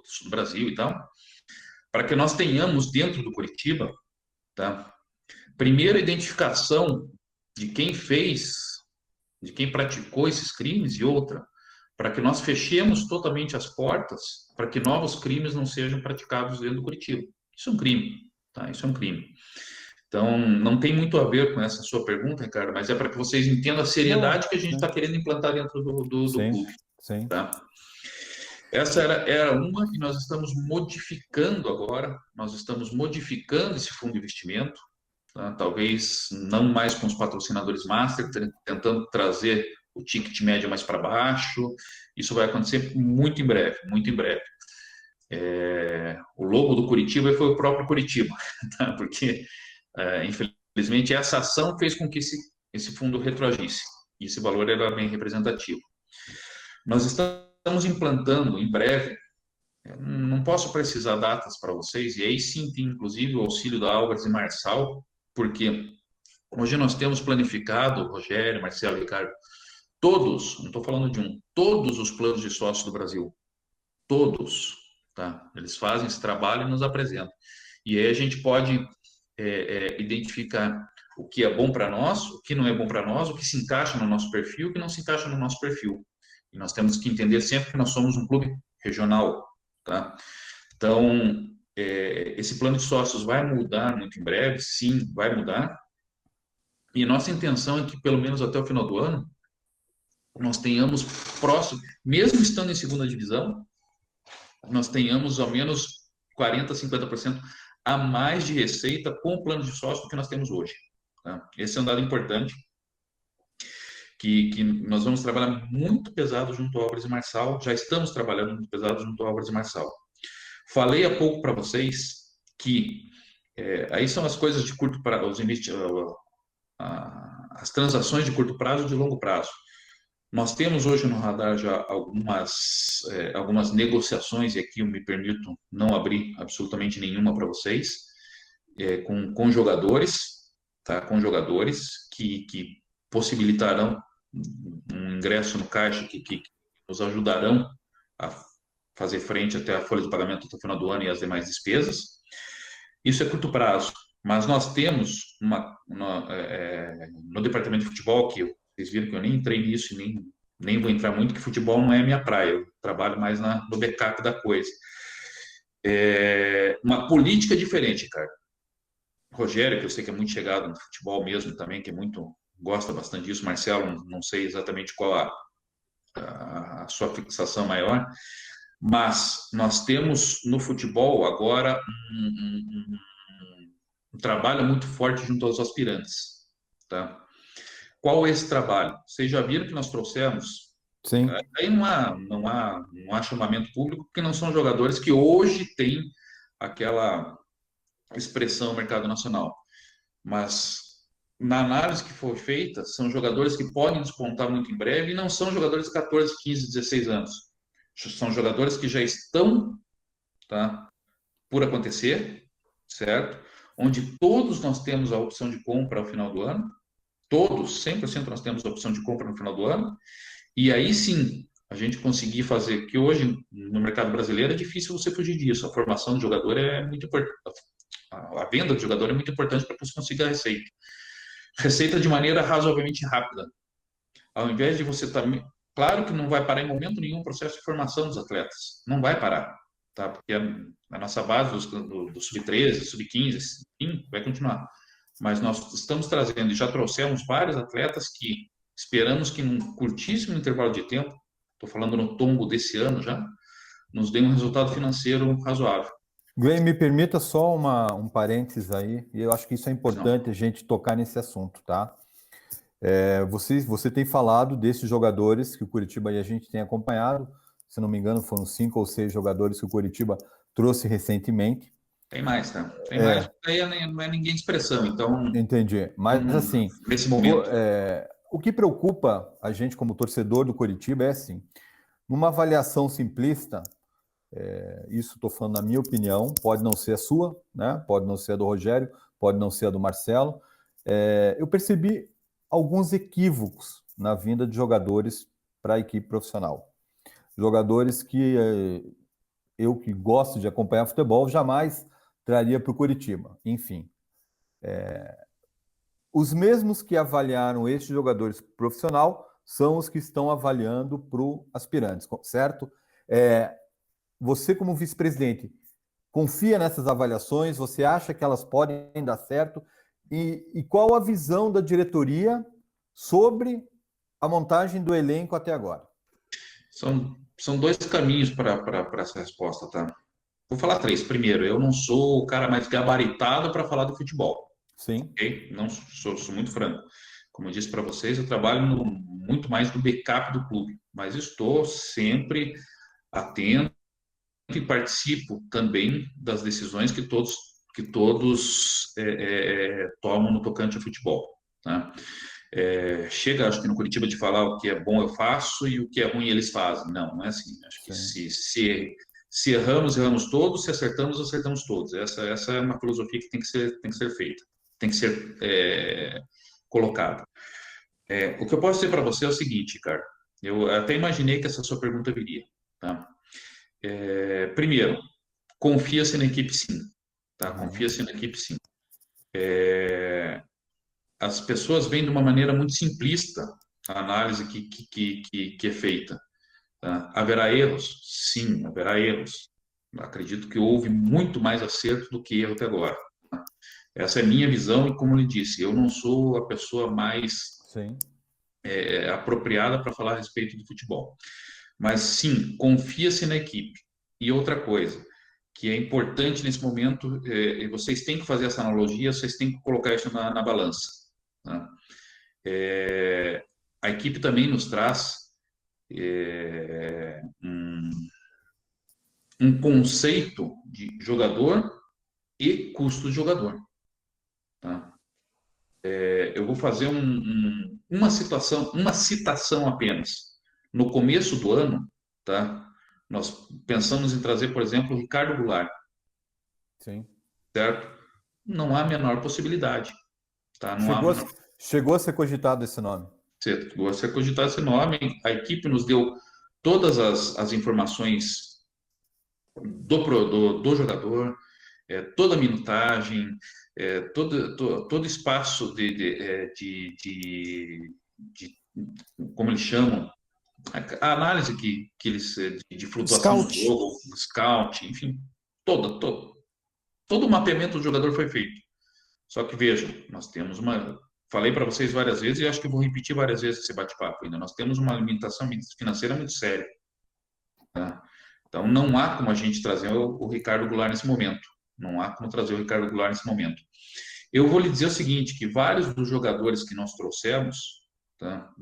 sul do Brasil e tal, para que nós tenhamos dentro do Curitiba, tá? Primeiro, a identificação de quem fez, de quem praticou esses crimes, e outra, para que nós fechemos totalmente as portas para que novos crimes não sejam praticados dentro do Curitiba. Isso é um crime, tá? Isso é um crime. Então, não tem muito a ver com essa sua pergunta, Ricardo, mas é para que vocês entendam a seriedade que a gente está querendo implantar dentro do clube. Sim. Tá? Essa era uma, e nós estamos modificando agora, esse fundo de investimento, tá? Talvez não mais com os patrocinadores master, tentando trazer o ticket médio mais para baixo. Isso vai acontecer muito em breve, muito em breve. O logo do Curitiba foi o próprio Curitiba, tá? Porque infelizmente essa ação fez com que esse fundo retroagisse, e esse valor era bem representativo. Nós estamos implantando em breve, não posso precisar datas para vocês, e aí sim tem inclusive o auxílio da Álvares e Marçal, porque hoje nós temos planificado, Rogério, Marcelo, Ricardo, todos, não estou falando de todos os planos de sócios do Brasil, todos, tá? Eles fazem esse trabalho e nos apresentam. E aí a gente pode identificar o que é bom para nós, o que não é bom para nós, o que se encaixa no nosso perfil, o que não se encaixa no nosso perfil. E nós temos que entender sempre que nós somos um clube regional, tá? Então, esse plano de sócios vai mudar muito em breve, sim, vai mudar. E nossa intenção é que, pelo menos até o final do ano, nós tenhamos próximo, mesmo estando em segunda divisão, nós tenhamos ao menos 40%, 50% a mais de receita com o plano de sócio do que nós temos hoje. Tá? Esse é um dado importante. que nós vamos trabalhar muito pesado junto ao Álvares e Marçal, já estamos trabalhando muito pesado junto ao Álvares e Marçal. Falei há pouco para vocês que aí são as coisas de curto prazo, as transações de curto prazo e de longo prazo. Nós temos hoje no radar já algumas negociações, e aqui eu me permito não abrir absolutamente nenhuma para vocês, com jogadores, tá? Com jogadores que possibilitarão um ingresso no caixa que nos ajudarão a fazer frente até a folha de pagamento até o final do ano e as demais despesas. Isso é curto prazo, mas nós temos no departamento de futebol, que vocês viram que eu nem entrei nisso e nem vou entrar muito, que futebol não é minha praia, eu trabalho mais no backup da coisa. Uma política diferente, cara. Rogério, que eu sei que é muito chegado no futebol mesmo também, que gosta bastante disso. Marcelo, não sei exatamente qual a sua fixação maior, mas nós temos no futebol agora um trabalho muito forte junto aos aspirantes, tá? Qual é esse trabalho? Vocês já viram que nós trouxemos? Sim. Aí não há chamamento público, porque não são jogadores que hoje têm aquela expressão no mercado nacional. Mas na análise que foi feita, são jogadores que podem despontar muito em breve e não são jogadores de 14, 15, 16 anos. São jogadores que já estão, tá, por acontecer, certo? Onde todos nós temos a opção de compra ao final do ano. Todos, 100% nós temos a opção de compra no final do ano. E aí sim, a gente conseguir fazer, que hoje no mercado brasileiro é difícil você fugir disso. A formação do jogador é muito importante. A venda do jogador é muito importante para você conseguir a receita. Receita de maneira razoavelmente rápida. Ao invés de você também. Claro que não vai parar em momento nenhum o processo de formação dos atletas. Não vai parar. Tá? Porque a nossa base do sub-13, sub-15, enfim, vai continuar. Mas nós estamos trazendo, e já trouxemos vários atletas que esperamos que num curtíssimo intervalo de tempo, estou falando no tombo desse ano já, nos dê um resultado financeiro razoável. Glenn, me permita só um parênteses aí, e eu acho que isso é importante a gente tocar nesse assunto, tá? Você tem falado desses jogadores que o Curitiba e a gente tem acompanhado, se não me engano foram 5 ou 6 jogadores que o Curitiba trouxe recentemente. Tem mais, tá? Tem mais, porque aí não é ninguém de expressão, então... Entendi, mas assim... Nesse momento... O que preocupa a gente como torcedor do Curitiba é assim, numa avaliação simplista, isso estou falando na minha opinião, pode não ser a sua, né? Pode não ser a do Rogério, pode não ser a do Marcelo, eu percebi alguns equívocos na vinda de jogadores para a equipe profissional. Jogadores que eu que gosto de acompanhar futebol jamais traria para o Curitiba. Enfim, os mesmos que avaliaram estes jogadores profissional são os que estão avaliando para o aspirantes, certo? Você, como vice-presidente, confia nessas avaliações? Você acha que elas podem dar certo? E qual a visão da diretoria sobre a montagem do elenco até agora? São 2 caminhos para essa resposta, tá? Vou falar 3. Primeiro, eu não sou o cara mais gabaritado para falar do futebol. Sim. Okay? Não sou muito franco. Como eu disse para vocês, eu trabalho muito mais no backup do clube, mas estou sempre atento e participo também das decisões que todos tomam no tocante ao futebol. Tá? Chega, acho que no Curitiba, de falar o que é bom eu faço e o que é ruim eles fazem. Não é assim. Acho que se erramos, erramos todos, se acertamos, acertamos todos. Essa é uma filosofia que tem que ser feita, tem que ser colocada. O que eu posso dizer para você é o seguinte, cara. Eu até imaginei que essa sua pergunta viria. Tá? Primeiro, confia-se na equipe sim. Tá? Confia-se na equipe sim. As pessoas veem de uma maneira muito simplista a análise que é feita. Tá? Haverá erros? Sim, haverá erros. Acredito que houve muito mais acerto do que erro até agora. Tá? Essa é a minha visão e, como eu lhe disse, eu não sou a pessoa mais apropriada para falar a respeito do futebol. Mas, sim, confia-se na equipe. E outra coisa, que é importante nesse momento, vocês têm que fazer essa analogia, vocês têm que colocar isso na balança. Tá? A equipe também nos traz um conceito de jogador e custo de jogador. Tá? Eu vou fazer uma citação apenas. No começo do ano, tá? Nós pensamos em trazer, por exemplo, o Ricardo Goulart. Sim. Certo? Não há a menor possibilidade. Tá? Não há chegou a ser cogitado esse nome. Chegou a ser cogitado esse nome. A equipe nos deu todas as informações do jogador, toda a minutagem, todo espaço como eles chamam, a análise que eles de flutuação do jogo, scout, enfim, todo o mapeamento do jogador foi feito. Só que vejam, nós temos falei para vocês várias vezes e acho que vou repetir várias vezes esse bate-papo ainda. Nós temos uma limitação financeira muito séria. Tá? Então, não há como a gente trazer o Ricardo Goulart nesse momento. Não há como trazer o Ricardo Goulart nesse momento. Eu vou lhe dizer o seguinte, que vários dos jogadores que nós trouxemos, tá?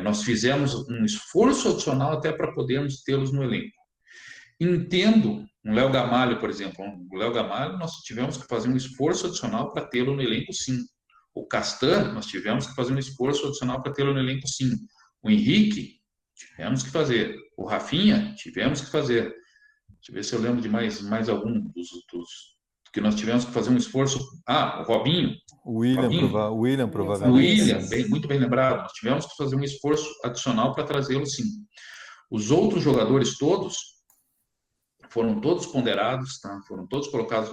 Nós fizemos um esforço adicional até para podermos tê-los no elenco. Entendo, um Léo Gamalho, por exemplo. O Léo Gamalho, nós tivemos que fazer um esforço adicional para tê-lo no elenco, sim. O Castan, nós tivemos que fazer um esforço adicional para tê-lo no elenco, sim. O Henrique, tivemos que fazer. O Rafinha, tivemos que fazer. Deixa eu ver se eu lembro de mais algum dos que nós tivemos que fazer um esforço. O Robinho. O William provavelmente. O William, muito bem lembrado. Nós tivemos que fazer um esforço adicional para trazê-lo, sim. Os outros jogadores todos foram todos ponderados, tá? Foram todos colocados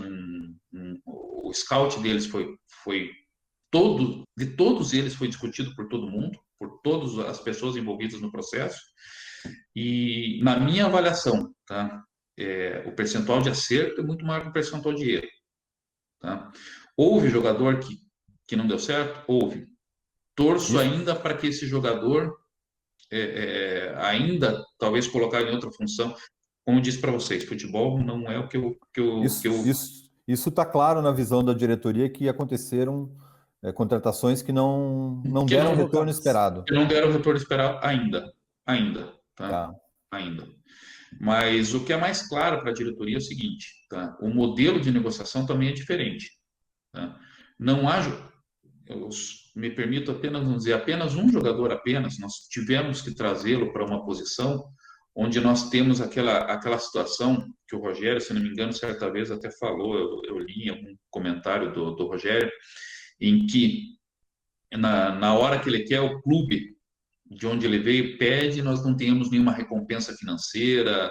o scout deles de todos eles foi discutido por todo mundo, por todas as pessoas envolvidas no processo, e na minha avaliação, tá? O percentual de acerto é muito maior que o percentual de erro. Tá? Houve jogador que não deu certo? Houve. Torço ainda para que esse jogador ainda, talvez, colocar em outra função. Como eu disse para vocês, futebol não é o que eu... Isso está claro na visão da diretoria, que aconteceram contratações que não deram o retorno esperado. Que não deram o retorno esperado ainda. Tá? Ainda. Mas o que é mais claro para a diretoria é o seguinte, tá? O modelo de negociação também é diferente. Tá? Não há... Eu me permito apenas dizer, apenas um jogador apenas, nós tivemos que trazê-lo para uma posição onde nós temos aquela situação que o Rogério, se não me engano, certa vez até falou, eu li um comentário do Rogério, em que na hora que ele quer, o clube de onde ele veio pede, nós não tenhamos nenhuma recompensa financeira,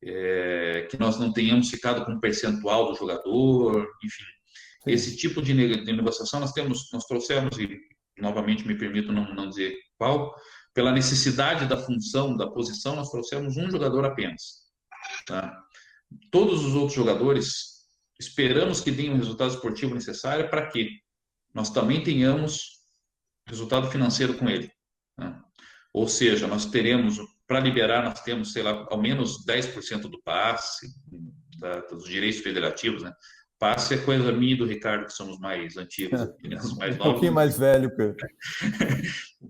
que nós não tenhamos ficado com um percentual do jogador, enfim. Sim. Esse tipo de negociação nós trouxemos, e novamente me permito não dizer qual, pela necessidade da função, da posição, nós trouxemos um jogador apenas. Tá? Todos os outros jogadores esperamos que deem o resultado esportivo necessário para que nós também tenhamos resultado financeiro com ele. Tá? Ou seja, nós teremos, para liberar, nós temos, sei lá, ao menos 10% do passe, dos direitos federativos, né? Passe é coisa minha e do Ricardo, que somos mais antigos. Mais novos, um pouquinho mais velho.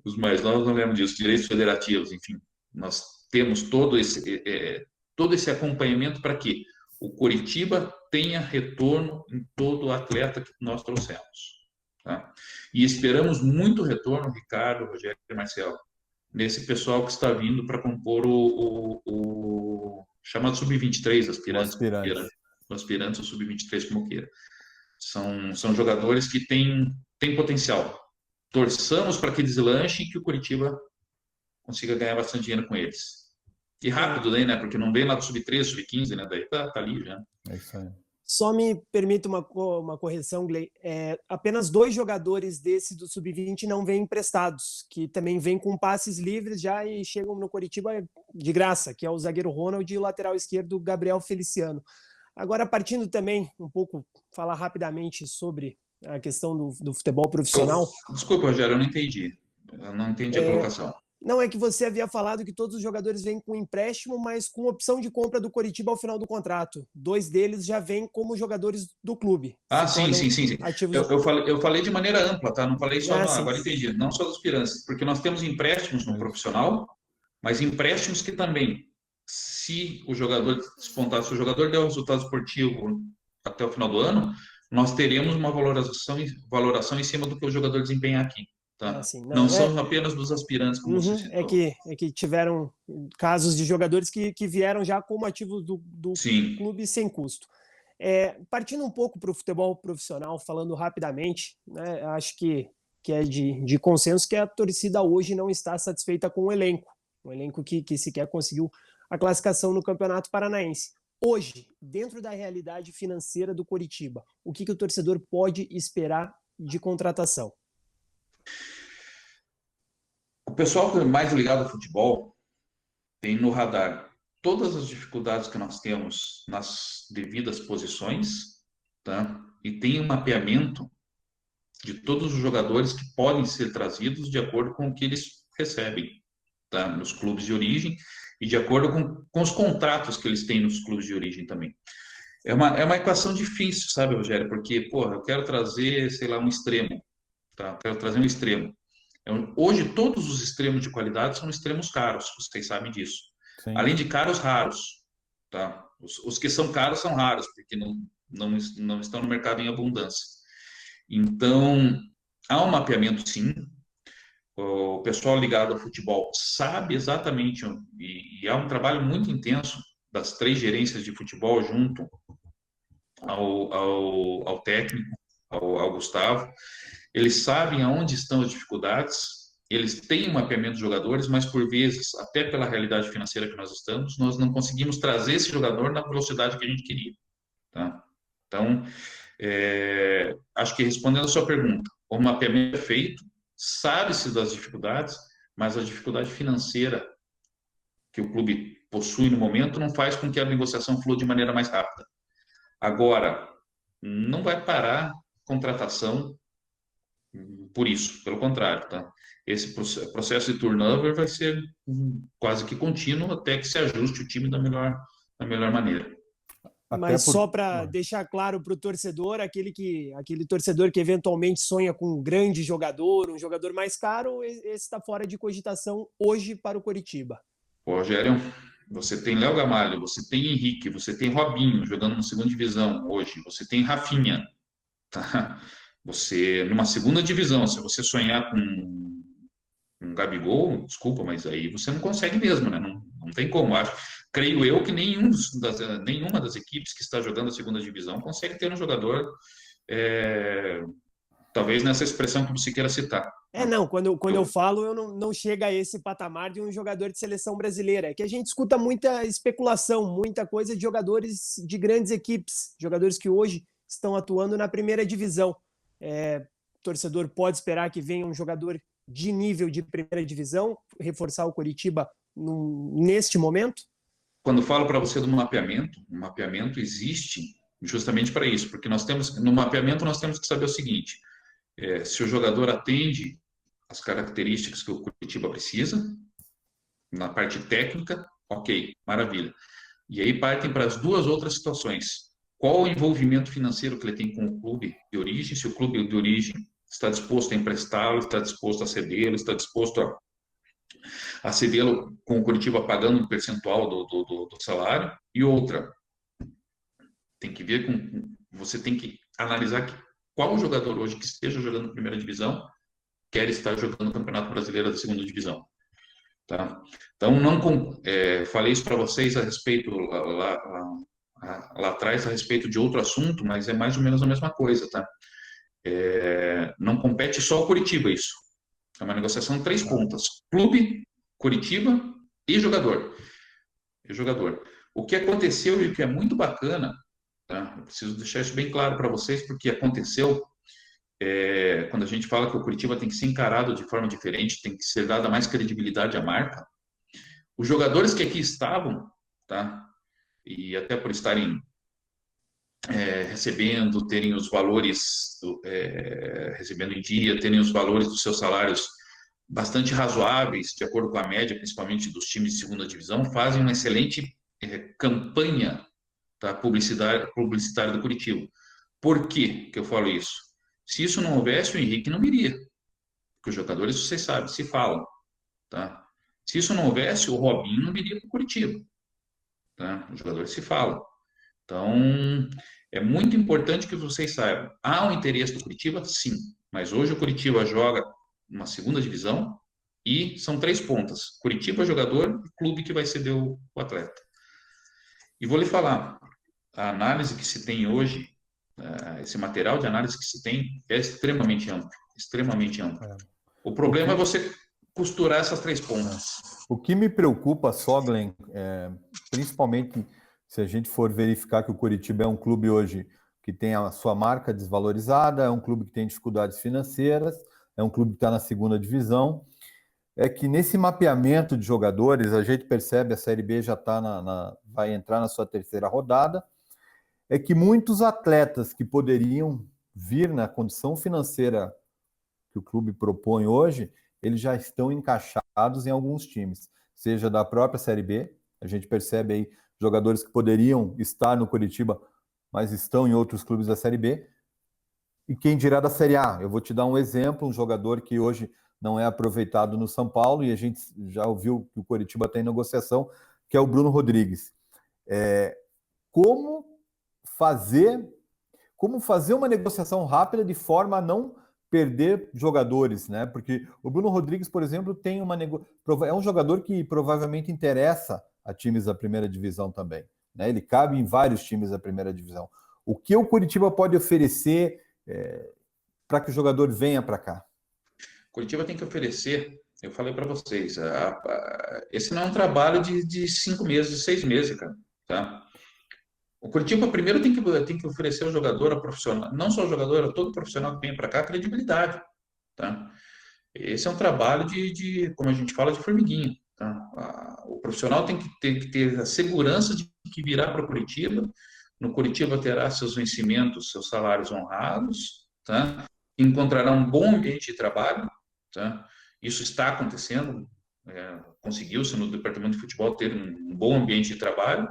Os mais novos não lembram disso. Direitos federativos, enfim. Nós temos todo esse acompanhamento para que o Coritiba tenha retorno em todo atleta que nós trouxemos. Tá? E esperamos muito retorno, Ricardo, Rogério e Marcelo, nesse pessoal que está vindo para compor o chamado Sub-23, aspirantes ou Sub-23, como queira. São jogadores que têm potencial. Torçamos para que deslanchem e que o Coritiba consiga ganhar bastante dinheiro com eles. E rápido daí, né? Porque não vem lá do Sub-13, Sub-15, né? Daí tá ali já. É isso aí. Só me permita uma correção, Gley. Apenas 2 jogadores desse do Sub-20 não vêm emprestados, que também vêm com passes livres já e chegam no Coritiba de graça, que é o zagueiro Ronald e o lateral esquerdo Gabriel Feliciano. Agora, partindo também um pouco, falar rapidamente sobre a questão do futebol profissional. Desculpa, Rogério, eu não entendi. Eu não entendi a colocação. Não, é que você havia falado que todos os jogadores vêm com empréstimo, mas com opção de compra do Coritiba ao final do contrato. 2 deles já vêm como jogadores do clube, Ah, se sim, tornam sim, sim, sim. ativos. Eu falei de maneira ampla, tá? Não falei só, Ah, não, sim. agora entendi, não só dos aspirantes, porque nós temos empréstimos no profissional, mas empréstimos que também, se o jogador despontar, se o jogador der o resultado esportivo até o final do ano, nós teremos uma valoração em cima do que o jogador desempenhar aqui, Ah, tá? sim. Não Não, são apenas dos aspirantes, como você uhum, citou. é que tiveram casos de jogadores que vieram já como ativos do Sim. clube sem custo. Partindo um pouco para o futebol profissional, falando rapidamente, né, acho que é de consenso que a torcida hoje não está satisfeita com o elenco, um elenco que sequer conseguiu a classificação no Campeonato Paranaense. Hoje, dentro da realidade financeira do Coritiba, o que o torcedor pode esperar de contratação? O pessoal que é mais ligado ao futebol tem no radar todas as dificuldades que nós temos nas devidas posições, tá? E tem um mapeamento de todos os jogadores que podem ser trazidos de acordo com o que eles recebem, tá? Nos clubes de origem e de acordo com os contratos que eles têm nos clubes de origem também. É uma equação difícil, sabe, Rogério? Porque, porra, eu quero trazer, sei lá, um extremo, tá? Eu quero trazer um extremo. Hoje, todos os extremos de qualidade são extremos caros, vocês sabem disso. Sim. Além de caros, raros, tá? Os que são caros são raros, porque não estão no mercado em abundância. Então, há um mapeamento, sim. O pessoal ligado ao futebol sabe exatamente, e há um trabalho muito intenso das 3 gerências de futebol junto ao técnico, ao Gustavo. Eles sabem aonde estão as dificuldades, eles têm um mapeamento de jogadores, mas por vezes, até pela realidade financeira que nós estamos, nós não conseguimos trazer esse jogador na velocidade que a gente queria. Tá? Então, acho que respondendo a sua pergunta, o mapeamento é feito, sabe-se das dificuldades, mas a dificuldade financeira que o clube possui no momento não faz com que a negociação flua de maneira mais rápida. Agora, não vai parar contratação por isso, pelo contrário, tá? Esse processo de turnover vai ser quase que contínuo até que se ajuste o time da melhor maneira. Até Mas só por... para deixar claro para o torcedor, aquele torcedor que eventualmente sonha com um grande jogador, um jogador mais caro, esse está fora de cogitação hoje para o Coritiba. Rogério, você tem Léo Gamalho, você tem Henrique, você tem Robinho jogando na segunda divisão hoje, você tem Rafinha, tá? Você, numa segunda divisão, se você sonhar com um Gabigol, desculpa, mas aí você não consegue mesmo, né? Não tem como. Creio eu que nenhuma das equipes que está jogando a segunda divisão consegue ter um jogador, talvez nessa expressão que você queira citar. Não, quando eu falo, eu não chega a esse patamar de um jogador de seleção brasileira. É que a gente escuta muita especulação, muita coisa de jogadores de grandes equipes, jogadores que hoje estão atuando na primeira divisão. O torcedor pode esperar que venha um jogador de nível de primeira divisão, reforçar o Coritiba neste momento? Quando falo para você do mapeamento, o mapeamento existe justamente para isso, porque no mapeamento nós temos que saber o seguinte: se o jogador atende as características que o Coritiba precisa, na parte técnica, ok, maravilha. E aí partem para as 2 outras situações. Qual o envolvimento financeiro que ele tem com o clube de origem? Se o clube de origem está disposto a emprestá-lo, está disposto a cedê-lo, está disposto a cedê-lo com o Coritiba pagando um percentual do salário. E outra, tem que ver você tem que analisar qual jogador hoje que esteja jogando na primeira divisão quer estar jogando no Campeonato Brasileiro da segunda divisão. Tá? Então, falei isso para vocês a respeito, lá atrás, a respeito de outro assunto, mas é mais ou menos a mesma coisa. Tá? Não compete só o Coritiba isso. É uma negociação 3 pontas: clube, Coritiba e jogador. O que aconteceu e o que é muito bacana, tá? Eu preciso deixar isso bem claro para vocês, porque aconteceu quando a gente fala que o Coritiba tem que ser encarado de forma diferente, tem que ser dada mais credibilidade à marca. Os jogadores que aqui estavam, tá? E até por estarem recebendo, terem os valores, recebendo em dia, terem os valores dos seus salários bastante razoáveis, de acordo com a média, principalmente dos times de segunda divisão, fazem uma excelente campanha, tá, publicitária do Curitiba. Por que eu falo isso? Se isso não houvesse, o Henrique não viria. Porque os jogadores, vocês sabem, se falam. Tá? Se isso não houvesse, o Robinho não viria para o Curitiba. Tá? Os jogadores se falam. Então, é muito importante que vocês saibam. Há um interesse do Curitiba? Sim. Mas hoje o Curitiba joga uma segunda divisão e são 3 pontas. Curitiba, jogador e clube que vai ceder o atleta. E vou lhe falar, a análise que se tem hoje, esse material de análise que se tem é extremamente amplo. Extremamente amplo. O problema é você costurar essas 3 pontas. O que me preocupa só, Glenn, principalmente se a gente for verificar que o Curitiba é um clube hoje que tem a sua marca desvalorizada, é um clube que tem dificuldades financeiras, é um clube que está na segunda divisão, é que nesse mapeamento de jogadores, a gente percebe, a Série B já vai entrar na sua 3ª rodada, é que muitos atletas que poderiam vir na condição financeira que o clube propõe hoje, eles já estão encaixados em alguns times, seja da própria Série B, a gente percebe aí jogadores que poderiam estar no Curitiba, mas estão em outros clubes da Série B, e quem dirá da Série A? Eu vou te dar um exemplo, um jogador que hoje não é aproveitado no São Paulo, e a gente já ouviu que o Curitiba tem negociação, que é o Bruno Rodrigues. Como fazer uma negociação rápida de forma a não perder jogadores, né? Porque o Bruno Rodrigues, por exemplo, é um jogador que provavelmente interessa a times da primeira divisão também, né? Ele cabe em vários times da primeira divisão. O que o Curitiba pode oferecer para que o jogador venha para cá? O Curitiba tem que oferecer, eu falei para vocês, esse não é um trabalho de 5 meses, de 6 meses, cara, tá? O Curitiba primeiro tem que oferecer ao jogador, ao profissional, não só ao jogador, a todo profissional que vem para cá, credibilidade, tá? Esse é um trabalho como a gente fala, de formiguinha, tá? O profissional tem que ter a segurança de que virá para o Curitiba, no Curitiba terá seus vencimentos, seus salários honrados, tá? Encontrará um bom ambiente de trabalho, tá? Isso está acontecendo, conseguiu-se no departamento de futebol ter um bom ambiente de trabalho,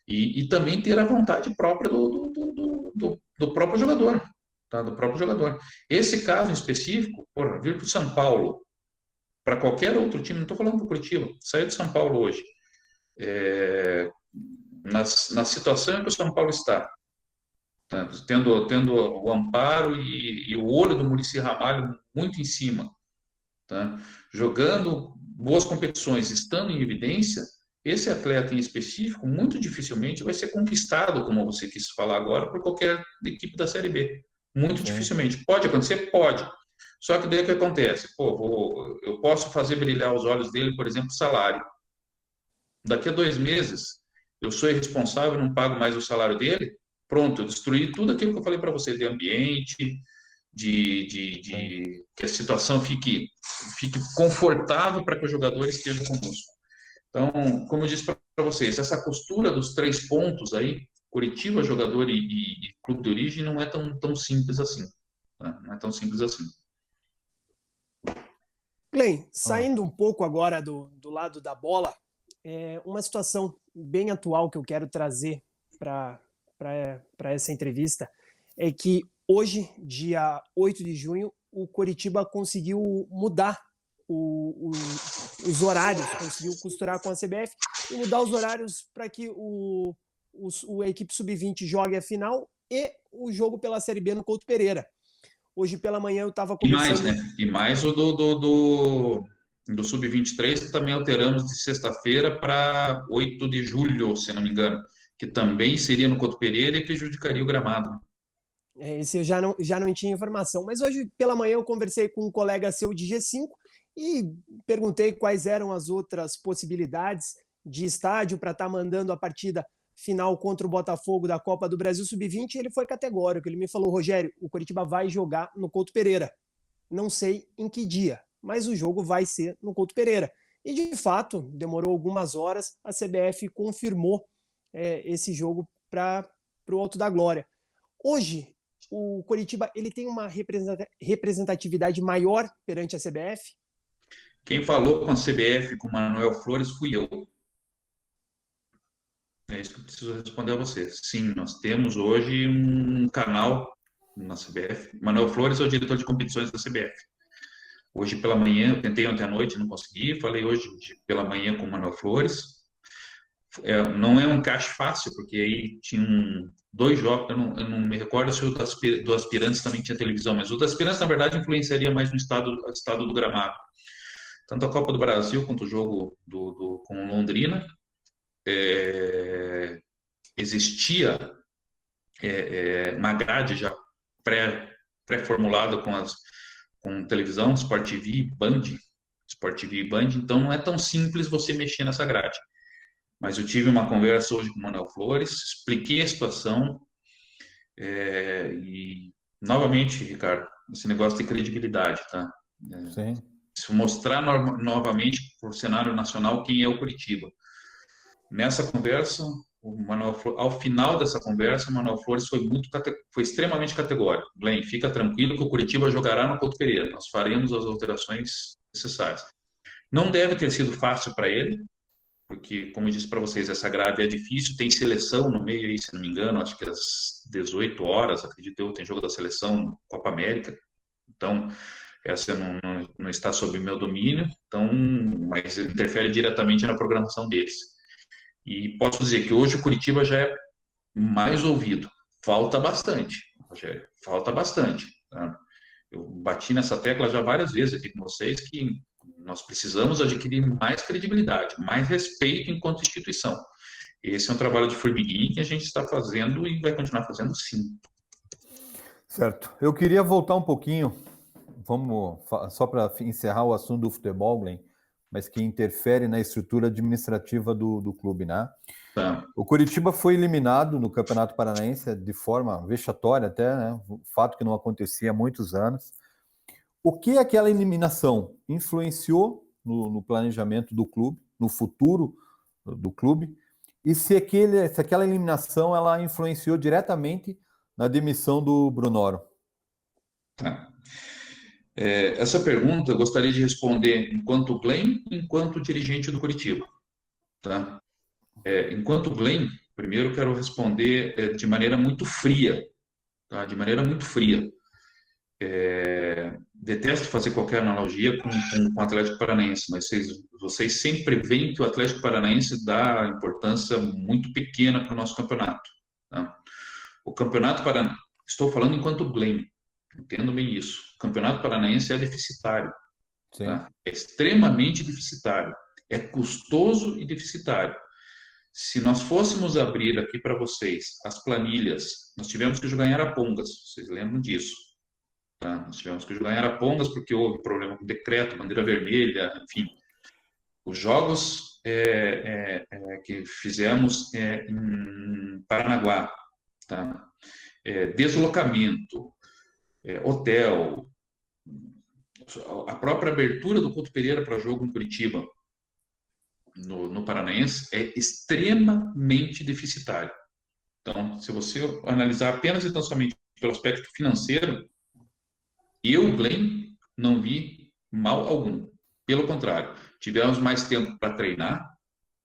e também ter a vontade própria do próprio jogador, tá? Do próprio jogador. Esse caso em específico, vir para o São Paulo, para qualquer outro time, não estou falando do Curitiba, saiu de São Paulo hoje, na situação em que o São Paulo está, tá? Tendo o amparo e o olho do Muricy Ramalho muito em cima, tá? Jogando boas competições, estando em evidência, esse atleta em específico, muito dificilmente vai ser conquistado, como você quis falar agora, por qualquer equipe da Série B. Muito dificilmente. Pode acontecer? Pode. Só que daí o que acontece? Eu posso fazer brilhar os olhos dele, por exemplo, salário. Daqui a 2 meses, eu sou irresponsável, não pago mais o salário dele, pronto, eu destruí tudo aquilo que eu falei para você, de ambiente, que a situação fique confortável para que o jogador esteja conosco. Então, como eu disse para vocês, essa costura dos 3 pontos aí, Curitiba, jogador e clube de origem, não é tão simples assim. Tá? Não é tão simples assim. Glenn, saindo um pouco agora do lado da bola, uma situação bem atual que eu quero trazer para essa entrevista é que hoje, dia 8 de junho, o Coritiba conseguiu mudar os horários, conseguiu costurar com a CBF e mudar os horários para que a equipe sub-20 jogue a final e o jogo pela Série B no Couto Pereira. Hoje pela manhã eu estava conversando... E mais, né? E mais o do sub-23, que também alteramos de sexta-feira para 8 de julho, se não me engano, que também seria no Couto Pereira e prejudicaria o gramado. Esse eu já não tinha informação, mas hoje pela manhã eu conversei com um colega seu de G5 e perguntei quais eram as outras possibilidades de estádio para estar mandando a partida final contra o Botafogo da Copa do Brasil Sub-20, e ele foi categórico. Ele me falou: Rogério, o Coritiba vai jogar no Couto Pereira. Não sei em que dia, mas o jogo vai ser no Couto Pereira. E, de fato, demorou algumas horas, a CBF confirmou esse jogo para o Alto da Glória. Hoje, o Coritiba ele tem uma representatividade maior perante a CBF? Quem falou com a CBF, com o Manuel Flores, fui eu. É isso que eu preciso responder a você. Sim, nós temos hoje um canal na CBF. Manuel Flores é o diretor de competições da CBF. Hoje pela manhã, eu tentei ontem à noite, não consegui. Falei hoje pela manhã com o Manuel Flores. Não é um encaixe fácil, porque aí tinham 2 jogos. Eu não me recordo se o do Aspirantes também tinha televisão, mas o do Aspirantes, na verdade, influenciaria mais no estado do gramado. Tanto a Copa do Brasil quanto o jogo com Londrina. Existia uma grade já pré-formulada com televisão, Sport TV e Band, então não é tão simples você mexer nessa grade. Mas eu tive uma conversa hoje com o Manuel Flores, expliquei a situação e, novamente, Ricardo, esse negócio de credibilidade, tá? Sim. Se mostrar novamente para o cenário nacional quem é o Curitiba. Nessa conversa, ao final dessa conversa, o Manuel Flores foi extremamente categórico. Glenn, fica tranquilo que o Curitiba jogará no Couto Pereira. Nós faremos as alterações necessárias. Não deve ter sido fácil para ele, porque, como eu disse para vocês, essa grade é difícil. Tem seleção no meio aí, se não me engano, acho que às 18 horas, acredito eu, tem jogo da seleção Copa América. Então, essa não está sob meu domínio, mas interfere diretamente na programação deles. E posso dizer que hoje o Curitiba já é mais ouvido. Falta bastante, Rogério, falta bastante. Tá? Eu bati nessa tecla já várias vezes aqui com vocês que nós precisamos adquirir mais credibilidade, mais respeito enquanto instituição. Esse é um trabalho de formiguinha que a gente está fazendo e vai continuar fazendo sim. Certo. Eu queria voltar um pouquinho, só para encerrar o assunto do futebol, Glenn, mas que interfere na estrutura administrativa do clube, né? Tá. O Curitiba foi eliminado no Campeonato Paranaense de forma vexatória até, né? Fato que não acontecia há muitos anos. O que aquela eliminação influenciou no planejamento do clube, no futuro do clube, e se aquela eliminação ela influenciou diretamente na demissão do Brunoro? Tá. Essa pergunta eu gostaria de responder enquanto Glenn, enquanto dirigente do Curitiba. Tá? Enquanto Glenn, primeiro quero responder de maneira muito fria. Tá? De maneira muito fria. Detesto fazer qualquer analogia com o Atlético Paranaense, mas vocês sempre veem que o Atlético Paranaense dá importância muito pequena para o nosso campeonato. Tá? O Campeonato Paranaense, estou falando enquanto Glenn, entendo bem isso. O Campeonato Paranaense é deficitário. Tá? É extremamente deficitário. É custoso e deficitário. Se nós fôssemos abrir aqui para vocês as planilhas, nós tivemos que jogar em Arapongas, vocês lembram disso? Tá? Nós tivemos que jogar em Arapongas porque houve problema com o decreto, bandeira vermelha, enfim. Os jogos que fizemos em Paranaguá, tá? Deslocamento, hotel, a própria abertura do Couto Pereira para jogo em Curitiba, no Paranaense, é extremamente deficitário. Então, se você analisar apenas e tão somente pelo aspecto financeiro, eu, Glenn, não vi mal algum. Pelo contrário, tivemos mais tempo para treinar,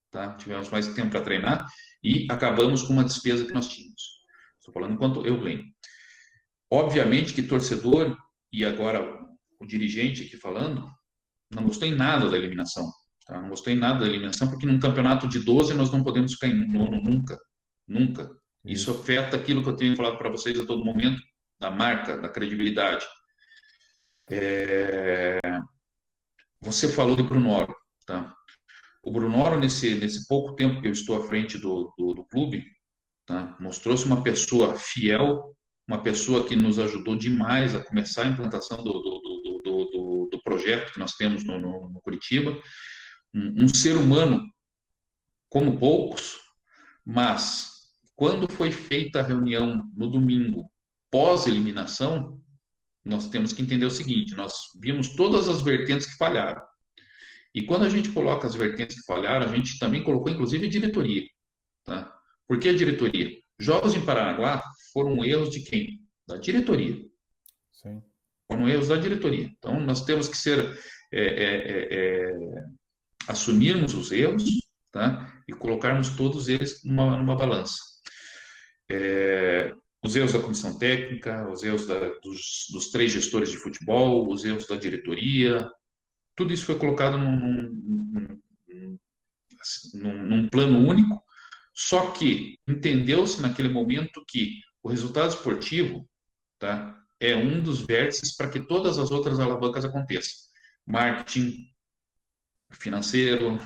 tá? Tivemos mais tempo para treinar e acabamos com uma despesa que nós tínhamos. Estou falando enquanto eu, Glenn. Obviamente que torcedor, e agora o dirigente aqui falando, não gostou em nada da eliminação. Tá? Não gostou em nada da eliminação, porque num campeonato de 12 nós não podemos ficar em nono nunca. Nunca. Isso afeta aquilo que eu tenho falado para vocês a todo momento, da marca, da credibilidade. Você falou de Brunoro. Tá? O Brunoro, nesse pouco tempo que eu estou à frente do clube, tá? Mostrou-se uma pessoa fiel, uma pessoa que nos ajudou demais a começar a implantação do projeto que nós temos no Curitiba. Um ser humano como poucos, mas quando foi feita a reunião no domingo, pós-eliminação, nós temos que entender o seguinte: nós vimos todas as vertentes que falharam. E quando a gente coloca as vertentes que falharam, a gente também colocou, inclusive, a diretoria. Tá? Por que a diretoria? Jogos em Paranaguá foram erros de quem? Da diretoria. Sim. Foram erros da diretoria. Então, nós temos que ser assumirmos os erros, tá? E colocarmos todos eles numa balança. Os erros da comissão técnica, os erros dos 3 gestores de futebol, os erros da diretoria, tudo isso foi colocado num plano único, só que entendeu-se naquele momento que o resultado esportivo, tá, é um dos vértices para que todas as outras alavancas aconteçam. Marketing, financeiro,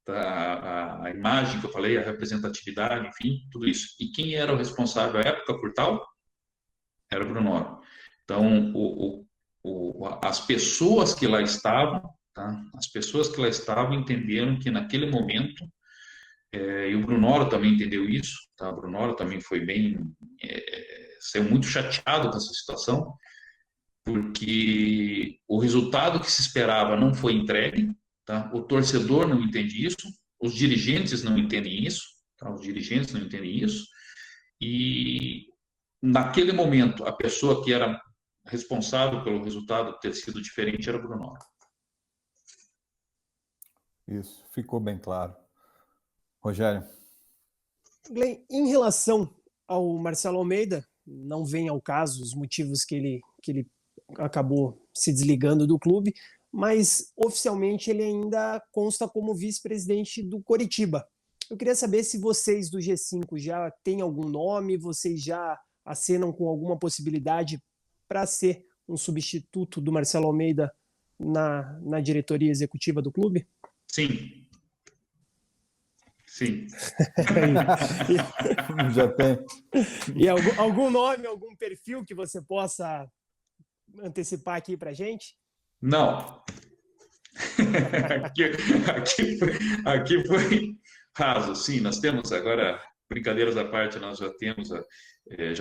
tá, a imagem que eu falei, a representatividade, enfim, tudo isso. E quem era o responsável à época por tal? Era o Brunoro. Então, as pessoas que lá estavam, tá, as pessoas que lá estavam entenderam que naquele momento, e o Brunoro também entendeu isso, tá? O Brunoro também foi saiu muito chateado com essa situação, porque o resultado que se esperava não foi entregue, tá? O torcedor não entende isso, os dirigentes não entendem isso, tá? Os dirigentes não entendem isso, e naquele momento a pessoa que era responsável pelo resultado ter sido diferente era o Brunoro. Isso, ficou bem claro. Rogério. Glenn, em relação ao Marcelo Almeida, não vem ao caso os motivos que ele acabou se desligando do clube, mas oficialmente ele ainda consta como vice-presidente do Coritiba. Eu queria saber se vocês do G5 já têm algum nome, vocês já acenam com alguma possibilidade para ser um substituto do Marcelo Almeida na diretoria executiva do clube? Sim. Sim. Já tem. E algum nome, algum perfil que você possa antecipar aqui para gente? Não. aqui foi raso. Sim, nós temos agora, brincadeiras à parte, nós já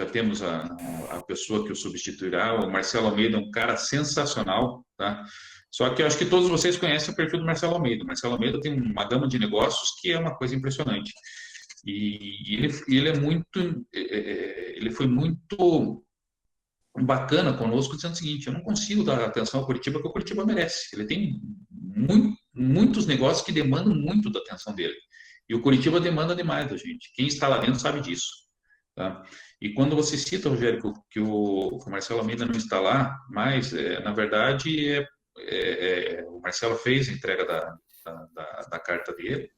temos a pessoa que o substituirá. O Marcelo Almeida é um cara sensacional, tá? Só que eu acho que todos vocês conhecem o perfil do Marcelo Almeida. O Marcelo Almeida tem uma gama de negócios que é uma coisa impressionante. E ele foi muito bacana conosco, dizendo o seguinte: eu não consigo dar atenção ao Coritiba que o Coritiba merece. Ele tem muitos negócios que demandam muito da atenção dele. E o Coritiba demanda demais da gente. Quem está lá dentro sabe disso. Tá? E quando você cita, Rogério, que o Marcelo Almeida não está lá, mas, na verdade, o Marcelo fez a entrega da carta dele.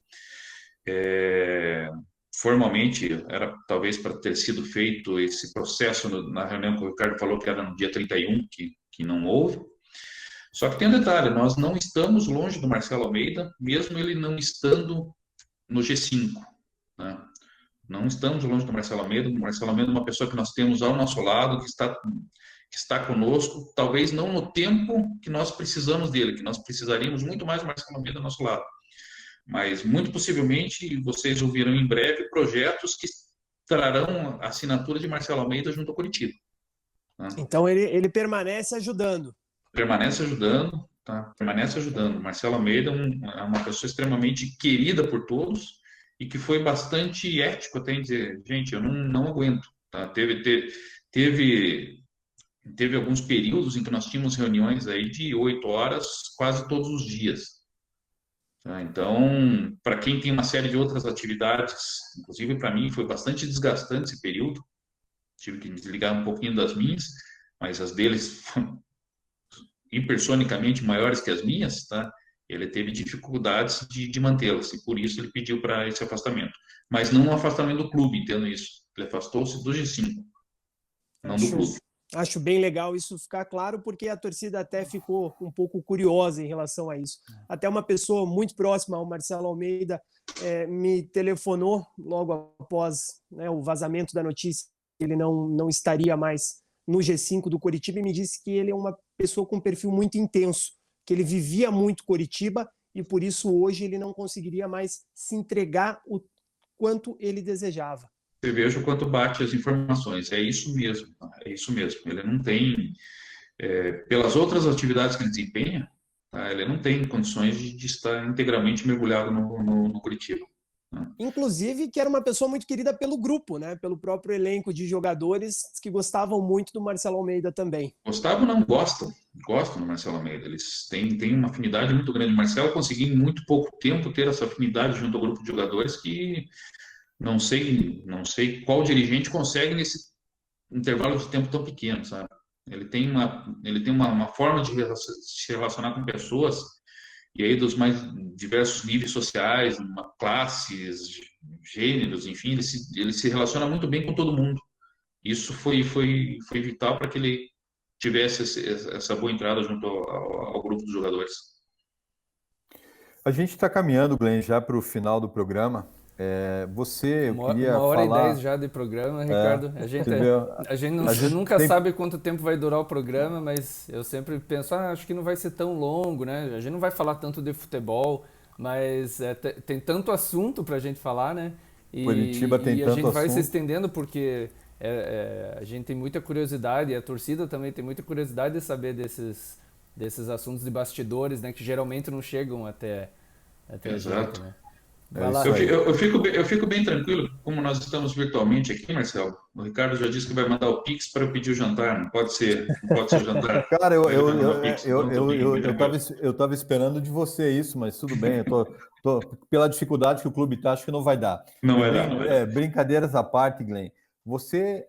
Formalmente, era talvez para ter sido feito esse processo na reunião que o Ricardo falou que era no dia 31, que não houve. Só que tem um detalhe: nós não estamos longe do Marcelo Almeida, mesmo ele não estando no G5. Né? Não estamos longe do Marcelo Almeida. O Marcelo Almeida é uma pessoa que nós temos ao nosso lado, que está conosco, talvez não no tempo que nós precisamos dele, que nós precisaríamos muito mais do Marcelo Almeida ao nosso lado. Mas, muito possivelmente, vocês ouvirão em breve projetos que trarão a assinatura de Marcelo Almeida junto ao Coritiba. Tá? Então, ele permanece ajudando. Permanece ajudando, tá? Permanece ajudando. Marcelo Almeida é uma pessoa extremamente querida por todos e que foi bastante ético até em dizer: gente, eu não aguento. Tá? Teve alguns períodos em que nós tínhamos reuniões aí de 8 horas quase todos os dias. Então, para quem tem uma série de outras atividades, inclusive para mim foi bastante desgastante esse período, tive que desligar um pouquinho das minhas, mas as deles foram hipersonicamente maiores que as minhas, tá? Ele teve dificuldades de mantê-las e por isso ele pediu para esse afastamento. Mas não um afastamento do clube, entendo isso. Ele afastou-se do G5, não do clube. Acho bem legal isso ficar claro, porque a torcida até ficou um pouco curiosa em relação a isso. Até uma pessoa muito próxima ao Marcelo Almeida me telefonou logo após, né, o vazamento da notícia que ele não estaria mais no G5 do Coritiba, e me disse que ele é uma pessoa com um perfil muito intenso, que ele vivia muito Coritiba e por isso hoje ele não conseguiria mais se entregar o quanto ele desejava. Você veja o quanto bate as informações. É isso mesmo. É isso mesmo. Ele não tem, pelas outras atividades que ele desempenha, tá? Ele não tem condições de estar integralmente mergulhado no Coritiba. Inclusive, que era uma pessoa muito querida pelo grupo, né? Pelo próprio elenco de jogadores que gostavam muito do Marcelo Almeida também. Gostavo não, gostam do Marcelo Almeida. Eles têm uma afinidade muito grande. O Marcelo conseguiu em muito pouco tempo ter essa afinidade junto ao grupo de jogadores que não sei qual dirigente consegue nesse intervalo de tempo tão pequeno, sabe? Ele tem uma forma de se relacionar com pessoas e aí dos mais diversos níveis sociais, classes, gêneros, enfim, ele se relaciona muito bem com todo mundo. Isso foi vital para que ele tivesse essa boa entrada junto ao grupo dos jogadores. A gente está caminhando, Glenn, já para o final do programa. Eu queria 1h10 falar... já de programa, Ricardo. A gente nunca sabe quanto tempo vai durar o programa, mas eu sempre penso, acho que não vai ser tão longo, né? A gente não vai falar tanto de futebol, mas tem tanto assunto para a gente falar, né? Curitiba tem e tanto a gente vai assunto. se estendendo porque a gente tem muita curiosidade, e a torcida também tem muita curiosidade de saber desses assuntos de bastidores, né? Que geralmente não chegam até a gente, né? Eu fico bem tranquilo, como nós estamos virtualmente aqui, Marcelo. O Ricardo já disse que vai mandar o Pix para eu pedir o jantar, não pode ser o jantar. Cara, Ele vai mandar o Pix, então tô bem tranquilo. eu tava esperando de você isso, mas tudo bem. Pela dificuldade que o clube está, acho que não vai dar. Não vai dar. Brincadeiras à parte, Glenn. Você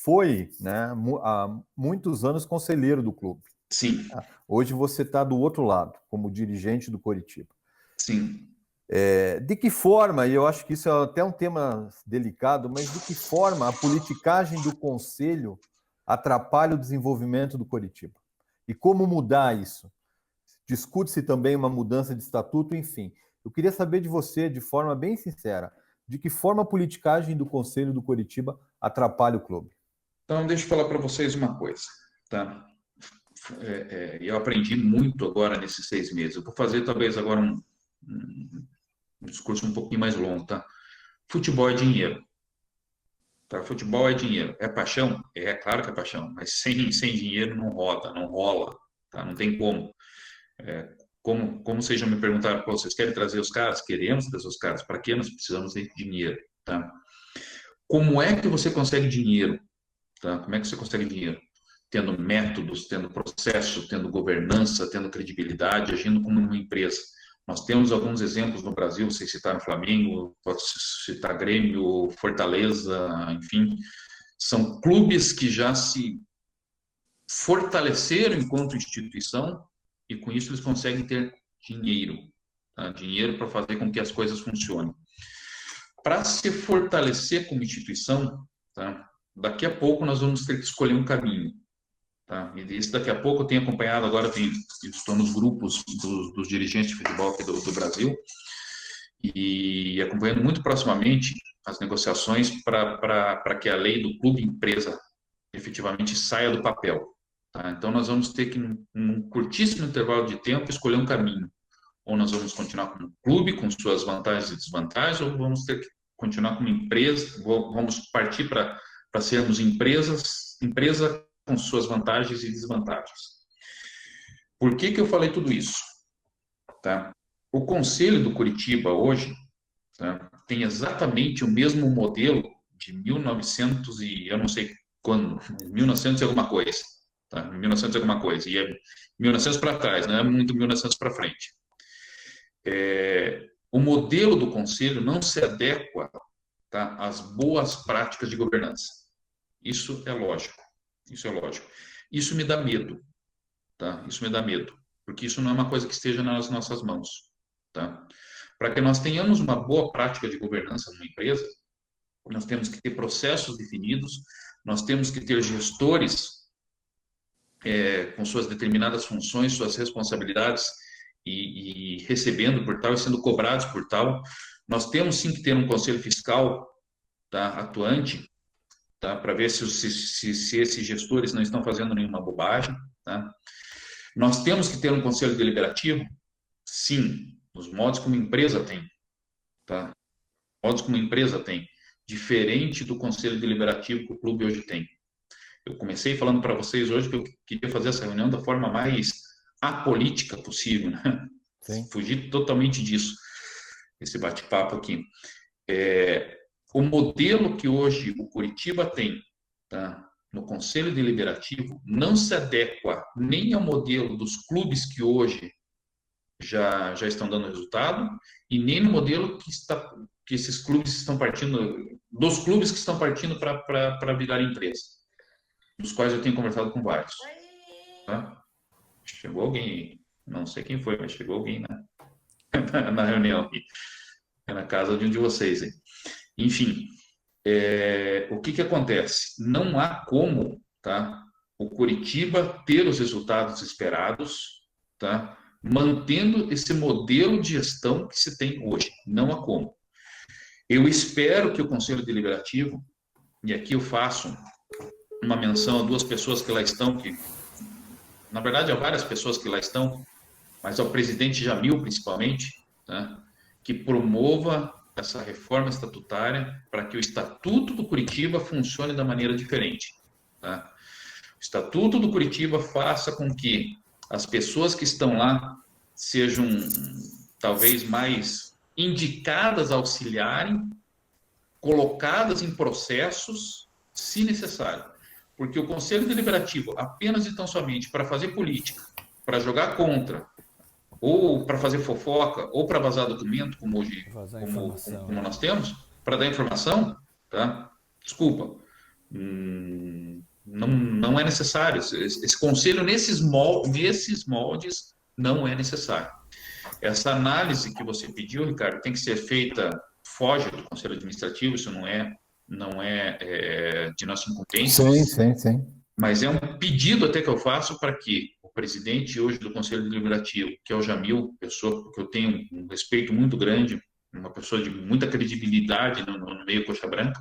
foi, né, há muitos anos conselheiro do clube. Sim. Hoje você está do outro lado, como dirigente do Coritiba. Sim. De que forma, e eu acho que isso é até um tema delicado, mas de que forma a politicagem do conselho atrapalha o desenvolvimento do Coritiba? E como mudar isso? Discute-se também uma mudança de estatuto, enfim. Eu queria saber de você, de forma bem sincera, de que forma a politicagem do conselho do Coritiba atrapalha o clube? Então, deixa eu falar para vocês uma coisa, tá? Eu aprendi muito agora nesses 6 meses. Eu vou fazer talvez agora um discurso um pouquinho mais longo, tá? Futebol é dinheiro. Tá? Futebol é dinheiro. É paixão? É claro que é paixão, mas sem dinheiro não rola, tá? Não tem como. Como vocês já me perguntaram, vocês querem trazer os caras? Queremos trazer os caras. Para que nós precisamos de dinheiro, tá? Como é que você consegue dinheiro? Tá? Como é que você consegue dinheiro? Tendo métodos, tendo processo, tendo governança, tendo credibilidade, agindo como uma empresa. Nós temos alguns exemplos no Brasil, vocês citaram Flamengo, pode citar Grêmio, Fortaleza, enfim. São clubes que já se fortaleceram enquanto instituição e com isso eles conseguem ter dinheiro. Tá? Dinheiro para fazer com que as coisas funcionem. Para se fortalecer como instituição, tá? Daqui a pouco nós vamos ter que escolher um caminho. Tá? E isso daqui a pouco eu tenho acompanhado agora, estou nos grupos dos dirigentes de futebol aqui do Brasil e acompanhando muito proximamente as negociações para que a lei do clube empresa efetivamente saia do papel. Tá? Então nós vamos ter que, num curtíssimo intervalo de tempo, escolher um caminho. Ou nós vamos continuar como clube, com suas vantagens e desvantagens, ou vamos ter que continuar como empresa, vamos partir para sermos empresa com suas vantagens e desvantagens. Por que eu falei tudo isso? Tá? O Conselho do Coritiba hoje, tá, tem exatamente o mesmo modelo de 1900 e eu não sei quando, 1900 e alguma coisa. Tá? 1900 e alguma coisa. E é 1900 para trás, não é muito 1900 para frente. O modelo do Conselho não se adequa, tá, às boas práticas de governança. Isso é lógico. Isso me dá medo, tá? Isso me dá medo, porque isso não é uma coisa que esteja nas nossas mãos, tá? Para que nós tenhamos uma boa prática de governança numa empresa, nós temos que ter processos definidos, nós temos que ter gestores com suas determinadas funções, suas responsabilidades e recebendo por tal e sendo cobrados por tal. Nós temos sim que ter um conselho fiscal, tá, atuante, tá, para ver se esses gestores não estão fazendo nenhuma bobagem. Tá? Nós temos que ter um conselho deliberativo? Sim, nos modos como empresa tem. Tá? Modos como empresa tem. Diferente do conselho deliberativo que o clube hoje tem. Eu comecei falando para vocês hoje que eu queria fazer essa reunião da forma mais apolítica possível, né? Fugir totalmente disso, esse bate-papo aqui. O modelo que hoje o Curitiba tem, tá, no Conselho Deliberativo não se adequa nem ao modelo dos clubes que hoje já estão dando resultado e nem no modelo que esses clubes estão partindo, dos clubes que estão partindo para virar empresa, dos quais eu tenho conversado com vários. Tá? Chegou alguém, não sei quem foi, mas chegou alguém na reunião aqui, na casa de um de vocês. Aí. Enfim, o que acontece? Não há como, tá, o Curitiba ter os resultados esperados, tá, mantendo esse modelo de gestão que se tem hoje. Não há como. Eu espero que o Conselho Deliberativo, e aqui eu faço uma menção a duas pessoas que lá estão, que, na verdade, há várias pessoas que lá estão, mas ao presidente Jamil, principalmente, tá, que promova essa reforma estatutária para que o Estatuto do Curitiba funcione da maneira diferente. Tá? O Estatuto do Curitiba faça com que as pessoas que estão lá sejam talvez mais indicadas a auxiliarem, colocadas em processos, se necessário. Porque o Conselho Deliberativo, apenas e tão somente para fazer política, para jogar contra, ou para fazer fofoca, ou para vazar documento, como hoje, como nós temos, para dar informação, tá? Desculpa, não é necessário. Esse conselho, nesses moldes, não é necessário. Essa análise que você pediu, Ricardo, tem que ser feita, foge do conselho administrativo, isso não é de nossa incumbência. Sim. Mas é um pedido até que eu faço para que o presidente hoje do Conselho Deliberativo, que é o Jamil, pessoa que eu tenho um respeito muito grande, uma pessoa de muita credibilidade no meio coxa branca,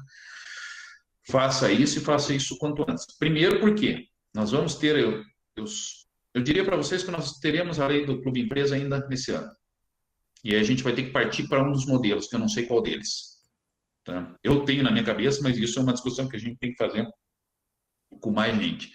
faça isso e faça isso quanto antes. Primeiro porque nós vamos ter, eu diria para vocês que nós teremos a lei do Clube Empresa ainda nesse ano. E aí a gente vai ter que partir para um dos modelos, que eu não sei qual deles. Tá? Eu tenho na minha cabeça, mas isso é uma discussão que a gente tem que fazer com mais gente.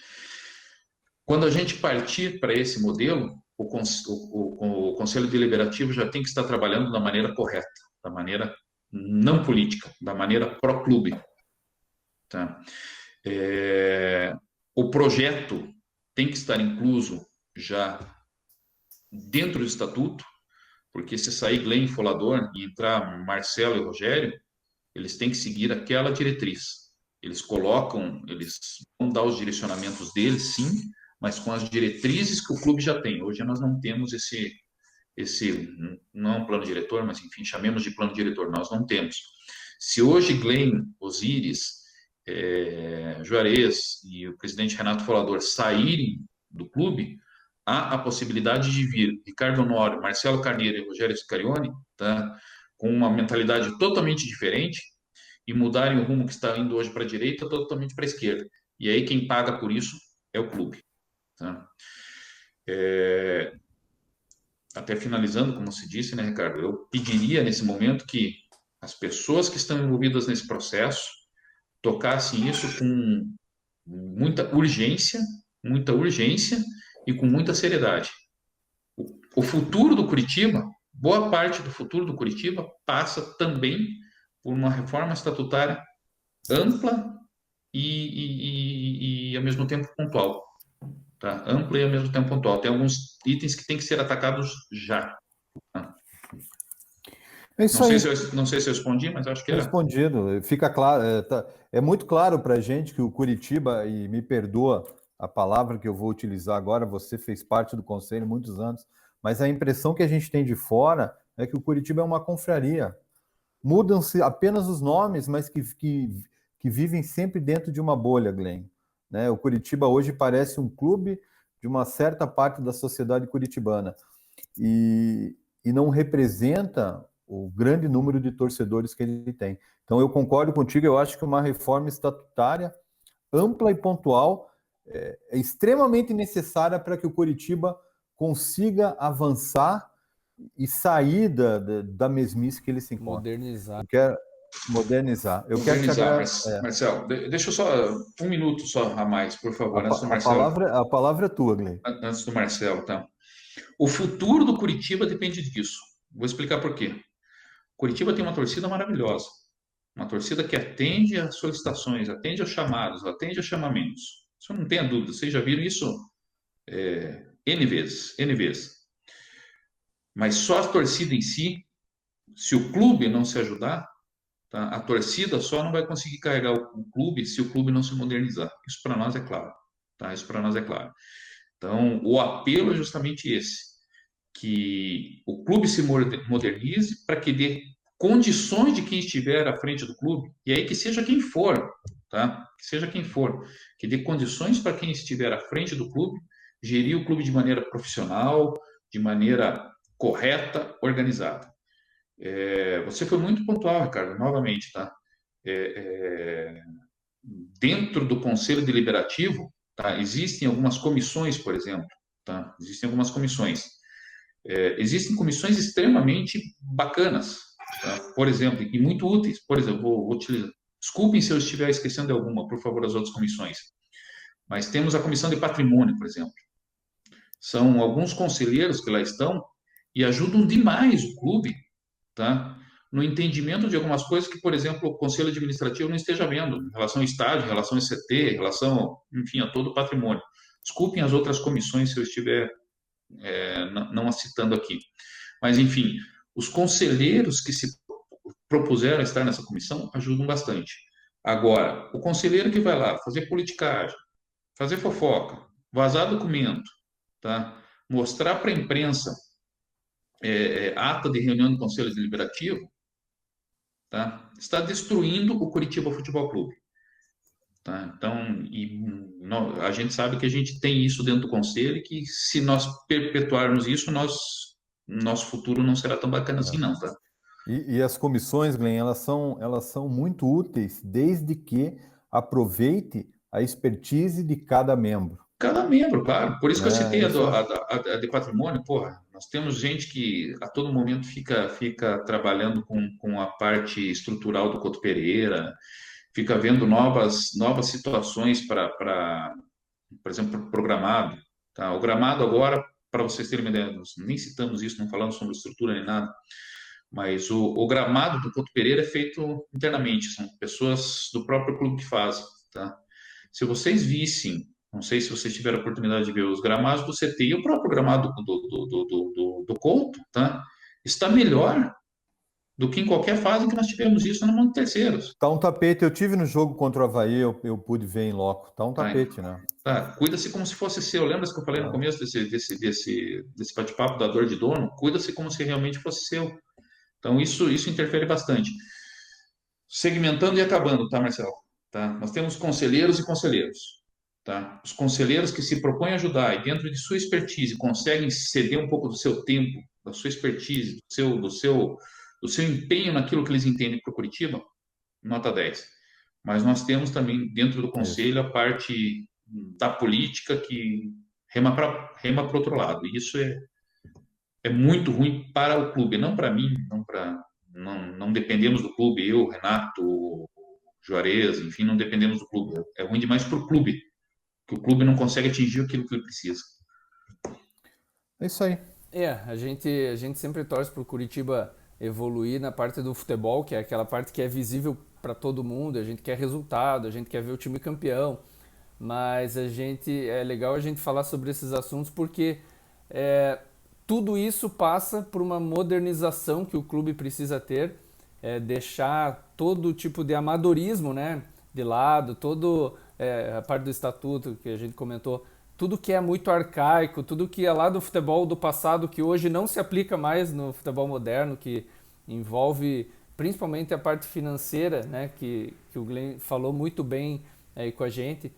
Quando a gente partir para esse modelo, o Conselho Deliberativo já tem que estar trabalhando da maneira correta, da maneira não política, da maneira pró-clube. Tá? O projeto tem que estar incluso já dentro do estatuto, porque se sair Glenn Folador e entrar Marcelo e Rogério, eles têm que seguir aquela diretriz. Eles vão dar os direcionamentos deles, sim, mas com as diretrizes que o clube já tem. Hoje nós não temos não é um plano diretor, mas enfim, chamemos de plano diretor, nós não temos. Se hoje Glenn, Osíris, Juarez e o presidente Renato Folador saírem do clube, há a possibilidade de vir Ricardo Honório, Marcelo Carneiro e Rogério Scarione, tá, com uma mentalidade totalmente diferente, e mudarem o rumo que está indo hoje para a direita totalmente para a esquerda. E aí quem paga por isso é o clube. Tá? Até finalizando, como se disse, né, Ricardo, eu pediria nesse momento que as pessoas que estão envolvidas nesse processo tocassem isso com muita urgência e com muita seriedade. O futuro do Curitiba, boa parte do futuro do Curitiba passa também por uma reforma estatutária ampla e ao mesmo tempo pontual. Tá? Ampla e ao mesmo tempo pontual. Tem alguns itens que têm que ser atacados já. Tá? Não sei se eu respondi, mas acho que era. Respondido. Fica claro. É muito claro para a gente que o Curitiba, e me perdoa a palavra que eu vou utilizar agora, você fez parte do conselho há muitos anos, mas a impressão que a gente tem de fora é que o Curitiba é uma confraria. Mudam-se apenas os nomes, mas que vivem sempre dentro de uma bolha, Glenn. Né? O Curitiba hoje parece um clube de uma certa parte da sociedade curitibana e não representa o grande número de torcedores que ele tem. Então, eu concordo contigo, eu acho que uma reforma estatutária ampla e pontual é extremamente necessária para que o Curitiba consiga avançar e sair da mesmice que ele se encontra. Modernizar. Marcelo, deixa eu só um minuto só a mais, por favor, antes do Marcelo. A palavra é tua, Glenn. Antes do Marcelo, tá? O futuro do Curitiba depende disso. Vou explicar por quê. Curitiba tem uma torcida maravilhosa, uma torcida que atende às solicitações, atende aos chamados, atende aos chamamentos. Isso não tenha dúvida, vocês já viram isso N vezes, N vezes. Mas só a torcida em si, se o clube não se ajudar, tá? A torcida só não vai conseguir carregar o clube se o clube não se modernizar. Isso para nós é claro. Tá? Isso para nós é claro. Então, o apelo é justamente esse, que o clube se modernize para que dê condições de quem estiver à frente do clube, e aí que seja quem for, tá? Que seja quem for, que dê condições para quem estiver à frente do clube, gerir o clube de maneira profissional, de maneira correta, organizada. Você foi muito pontual, Ricardo, novamente, tá? Dentro do Conselho Deliberativo, tá? Existem algumas comissões, por exemplo, tá? Existem algumas comissões. Existem comissões extremamente bacanas, tá? Por exemplo, e muito úteis. Por exemplo, vou utilizar. Desculpem se eu estiver esquecendo de alguma, por favor, as outras comissões. Mas temos a comissão de patrimônio, por exemplo. São alguns conselheiros que lá estão e ajudam demais o clube, tá? No entendimento de algumas coisas que, por exemplo, o Conselho Administrativo não esteja vendo, em relação ao estádio, em relação ao ICT, em relação, enfim, a todo o patrimônio. Desculpem as outras comissões se eu estiver não a citando aqui. Mas, enfim, os conselheiros que se propuseram a estar nessa comissão ajudam bastante. Agora, o conselheiro que vai lá fazer politicagem, fazer fofoca, vazar documento, tá? Mostrar para a imprensa ata de reunião do Conselho Deliberativo, tá? Está destruindo o Curitiba Futebol Clube. Tá? Então, a gente sabe que a gente tem isso dentro do Conselho e que se nós perpetuarmos isso, nosso futuro não será tão bacana assim, não, tá? E as comissões, Glenn, elas são muito úteis desde que aproveite a expertise de cada membro. Cada membro, claro. Por isso que eu citei a de patrimônio. Porra, nós temos gente que a todo momento fica trabalhando com a parte estrutural do Couto Pereira, fica vendo novas situações para, por exemplo, para o gramado. Tá? O gramado agora, para vocês terem uma ideia, nós nem citamos isso, não falamos sobre estrutura nem nada, mas o gramado do Couto Pereira é feito internamente, são pessoas do próprio clube que fazem. Tá? Se vocês vissem, não sei se vocês tiveram a oportunidade de ver os gramados do CT e o próprio gramado do Couto, tá? Está melhor do que em qualquer fase que nós tivemos isso no mundo de terceiros. Tá um tapete, eu tive no jogo contra o Avaí, eu pude ver em loco. Tá um tapete, né? Tá, cuida-se como se fosse seu. Lembra que eu falei no começo desse bate-papo da dor de dono? Cuida-se como se realmente fosse seu. Então, isso interfere bastante. Segmentando e acabando, tá, Marcelo? Tá? Nós temos conselheiros e conselheiros. Tá? Os conselheiros que se propõem a ajudar e dentro de sua expertise conseguem ceder um pouco do seu tempo, da sua expertise, do seu empenho naquilo que eles entendem para o Curitiba, nota 10. Mas nós temos também dentro do conselho a parte da política que rema para o outro lado. E isso é muito ruim para o clube, não para mim, não dependemos do clube, eu, Renato, Juarez, enfim, não dependemos do clube. É ruim demais para o clube, que o clube não consegue atingir aquilo que ele precisa. É isso aí. A gente sempre torce para o Curitiba evoluir na parte do futebol, que é aquela parte que é visível para todo mundo, a gente quer resultado, a gente quer ver o time campeão, mas é legal a gente falar sobre esses assuntos porque tudo isso passa por uma modernização que o clube precisa ter, deixar todo tipo de amadorismo, né, de lado, a parte do estatuto que a gente comentou, tudo que é muito arcaico, tudo que é lá do futebol do passado, que hoje não se aplica mais no futebol moderno, que envolve principalmente a parte financeira, né, que o Glenn falou muito bem aí com a gente.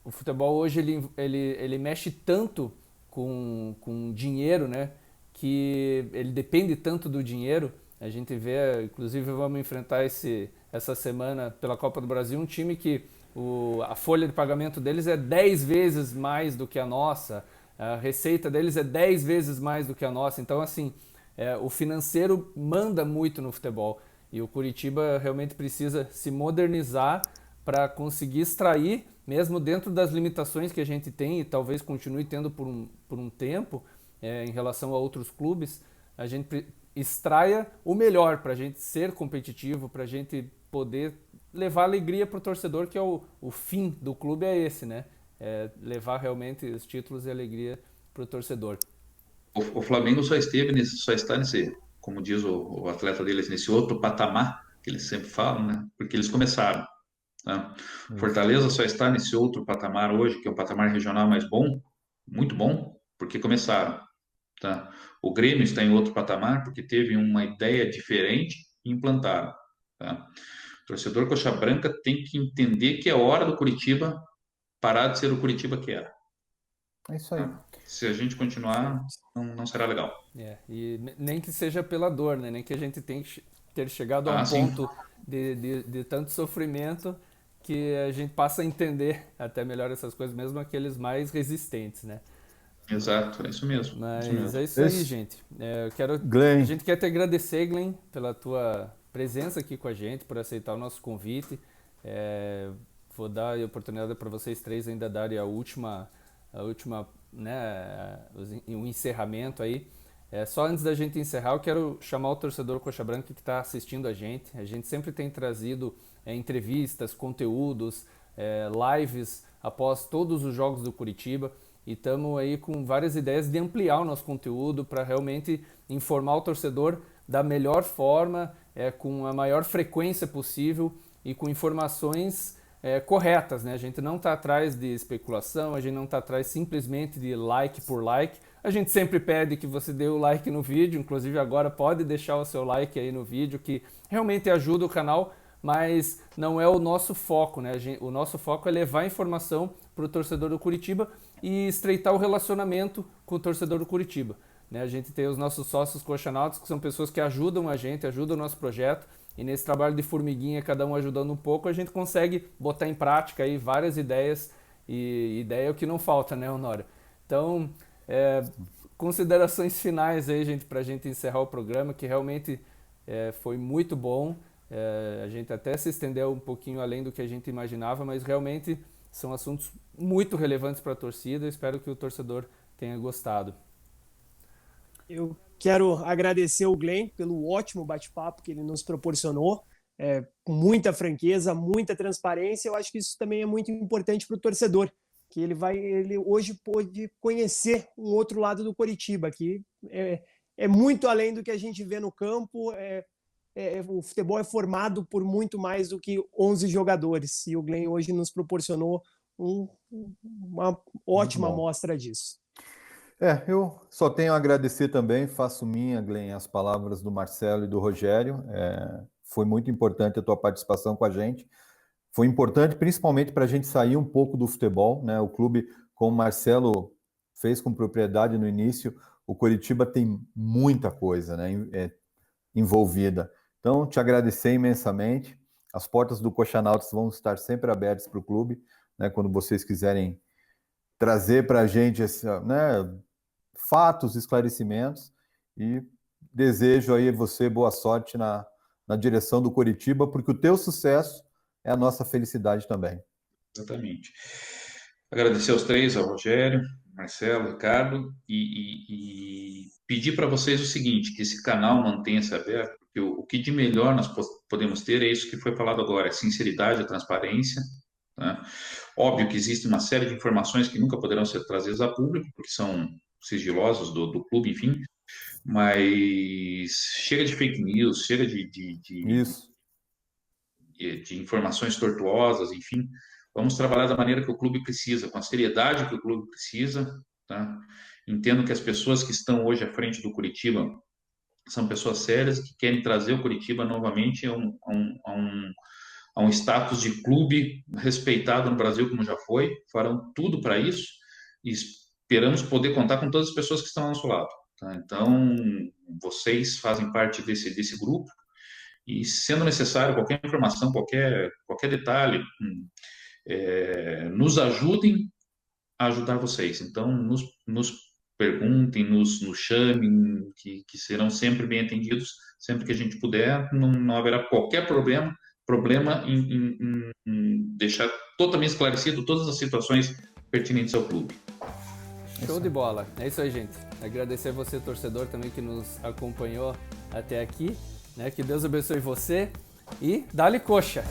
O futebol hoje ele mexe tanto com dinheiro, né, que ele depende tanto do dinheiro. A gente vê, inclusive vamos enfrentar essa semana pela Copa do Brasil, um time que a folha de pagamento deles é 10 vezes mais do que a nossa, a receita deles é 10 vezes mais do que a nossa. Então, assim, o financeiro manda muito no futebol e o Curitiba realmente precisa se modernizar para conseguir extrair, mesmo dentro das limitações que a gente tem e talvez continue tendo por um tempo em relação a outros clubes, a gente extraia o melhor para a gente ser competitivo, para a gente poder levar alegria para o torcedor, que é o fim do clube é esse, né? É levar realmente os títulos e alegria para o torcedor. O Flamengo só está nesse, como diz o atleta deles, nesse outro patamar que eles sempre falam, né? Porque eles começaram. Né? Fortaleza só está nesse outro patamar hoje, que é um patamar regional mais bom, muito bom, porque começaram. Tá? O Grêmio está em outro patamar porque teve uma ideia diferente e implantaram. Tá? O torcedor coxa branca tem que entender que é hora do Curitiba parar de ser o Curitiba que era. É isso aí. Tá? Se a gente continuar, não será legal. E nem que seja pela dor, né? Nem que a gente tenha que ter chegado a um Sim. ponto de tanto sofrimento que a gente passa a entender até melhor essas coisas, mesmo aqueles mais resistentes, né? Exato, é isso mesmo. Mas é isso aí, gente. A gente quer te agradecer, Glenn, pela tua presença aqui com a gente, por aceitar o nosso convite. Vou dar a oportunidade para vocês três ainda darem a última, né, o encerramento aí. Só antes da gente encerrar, eu quero chamar o torcedor coxa branca que está assistindo a gente. A gente sempre tem trazido entrevistas, conteúdos, lives após todos os jogos do Curitiba. E estamos aí com várias ideias de ampliar o nosso conteúdo para realmente informar o torcedor da melhor forma, com a maior frequência possível e com informações corretas, né? A gente não está atrás de especulação, a gente não está atrás simplesmente de like por like. A gente sempre pede que você dê o like no vídeo, inclusive agora pode deixar o seu like aí no vídeo, que realmente ajuda o canal, mas não é o nosso foco, né? O nosso foco é levar informação para o torcedor do Curitiba e estreitar o relacionamento com o torcedor do Curitiba, né? A gente tem os nossos sócios coxanautas, que são pessoas que ajudam a gente, ajudam o nosso projeto, e nesse trabalho de formiguinha, cada um ajudando um pouco, a gente consegue botar em prática aí várias ideias, e ideia é o que não falta, né, Honório? Então, considerações finais aí, gente, para a gente encerrar o programa, que realmente foi muito bom. A gente até se estendeu um pouquinho além do que a gente imaginava, mas realmente são assuntos muito relevantes para a torcida. Espero que o torcedor tenha gostado. Eu quero agradecer o Glenn pelo ótimo bate-papo que ele nos proporcionou, com muita franqueza, muita transparência. Eu acho que isso também é muito importante para o torcedor, que ele hoje pôde conhecer um outro lado do Coritiba, que é muito além do que a gente vê no campo. O futebol é formado por muito mais do que 11 jogadores, e o Glenn hoje nos proporcionou uma ótima amostra disso. Eu só tenho a agradecer também, faço minha, Glenn, as palavras do Marcelo e do Rogério. Foi muito importante a tua participação com a gente. Foi importante principalmente para a gente sair um pouco do futebol, né? O clube, como o Marcelo fez com propriedade no início, o Coritiba tem muita coisa, né, envolvida. Então, te agradecer imensamente. As portas do Coxanautas vão estar sempre abertas para o clube, né, quando vocês quiserem trazer para a gente, né, fatos, esclarecimentos, e desejo aí a você boa sorte na direção do Coritiba, porque o teu sucesso é a nossa felicidade também. Exatamente. Agradecer aos três, ao Rogério, Marcelo, Ricardo, e pedir para vocês o seguinte, que esse canal mantenha-se aberto, porque o que de melhor nós podemos ter é isso que foi falado agora, a sinceridade, a transparência, né? Óbvio que existe uma série de informações que nunca poderão ser trazidas a público, porque são sigilosas do clube, enfim, mas chega de fake news, chega de informações tortuosas, enfim, vamos trabalhar da maneira que o clube precisa, com a seriedade que o clube precisa, tá? Entendo que as pessoas que estão hoje à frente do Curitiba são pessoas sérias que querem trazer o Curitiba novamente a um status de clube respeitado no Brasil como já foi, farão tudo para isso e esperamos poder contar com todas as pessoas que estão ao nosso lado. Tá? Então, vocês fazem parte desse grupo e, sendo necessário, qualquer informação, qualquer detalhe, nos ajudem a ajudar vocês. Então, nos perguntem, nos chamem, que serão sempre bem atendidos, sempre que a gente puder, não haverá qualquer problema em deixar totalmente esclarecido todas as situações pertinentes ao clube. Show de bola. É isso aí, gente. Agradecer a você, torcedor, também que nos acompanhou até aqui, né? Que Deus abençoe você e dá-lhe coxa!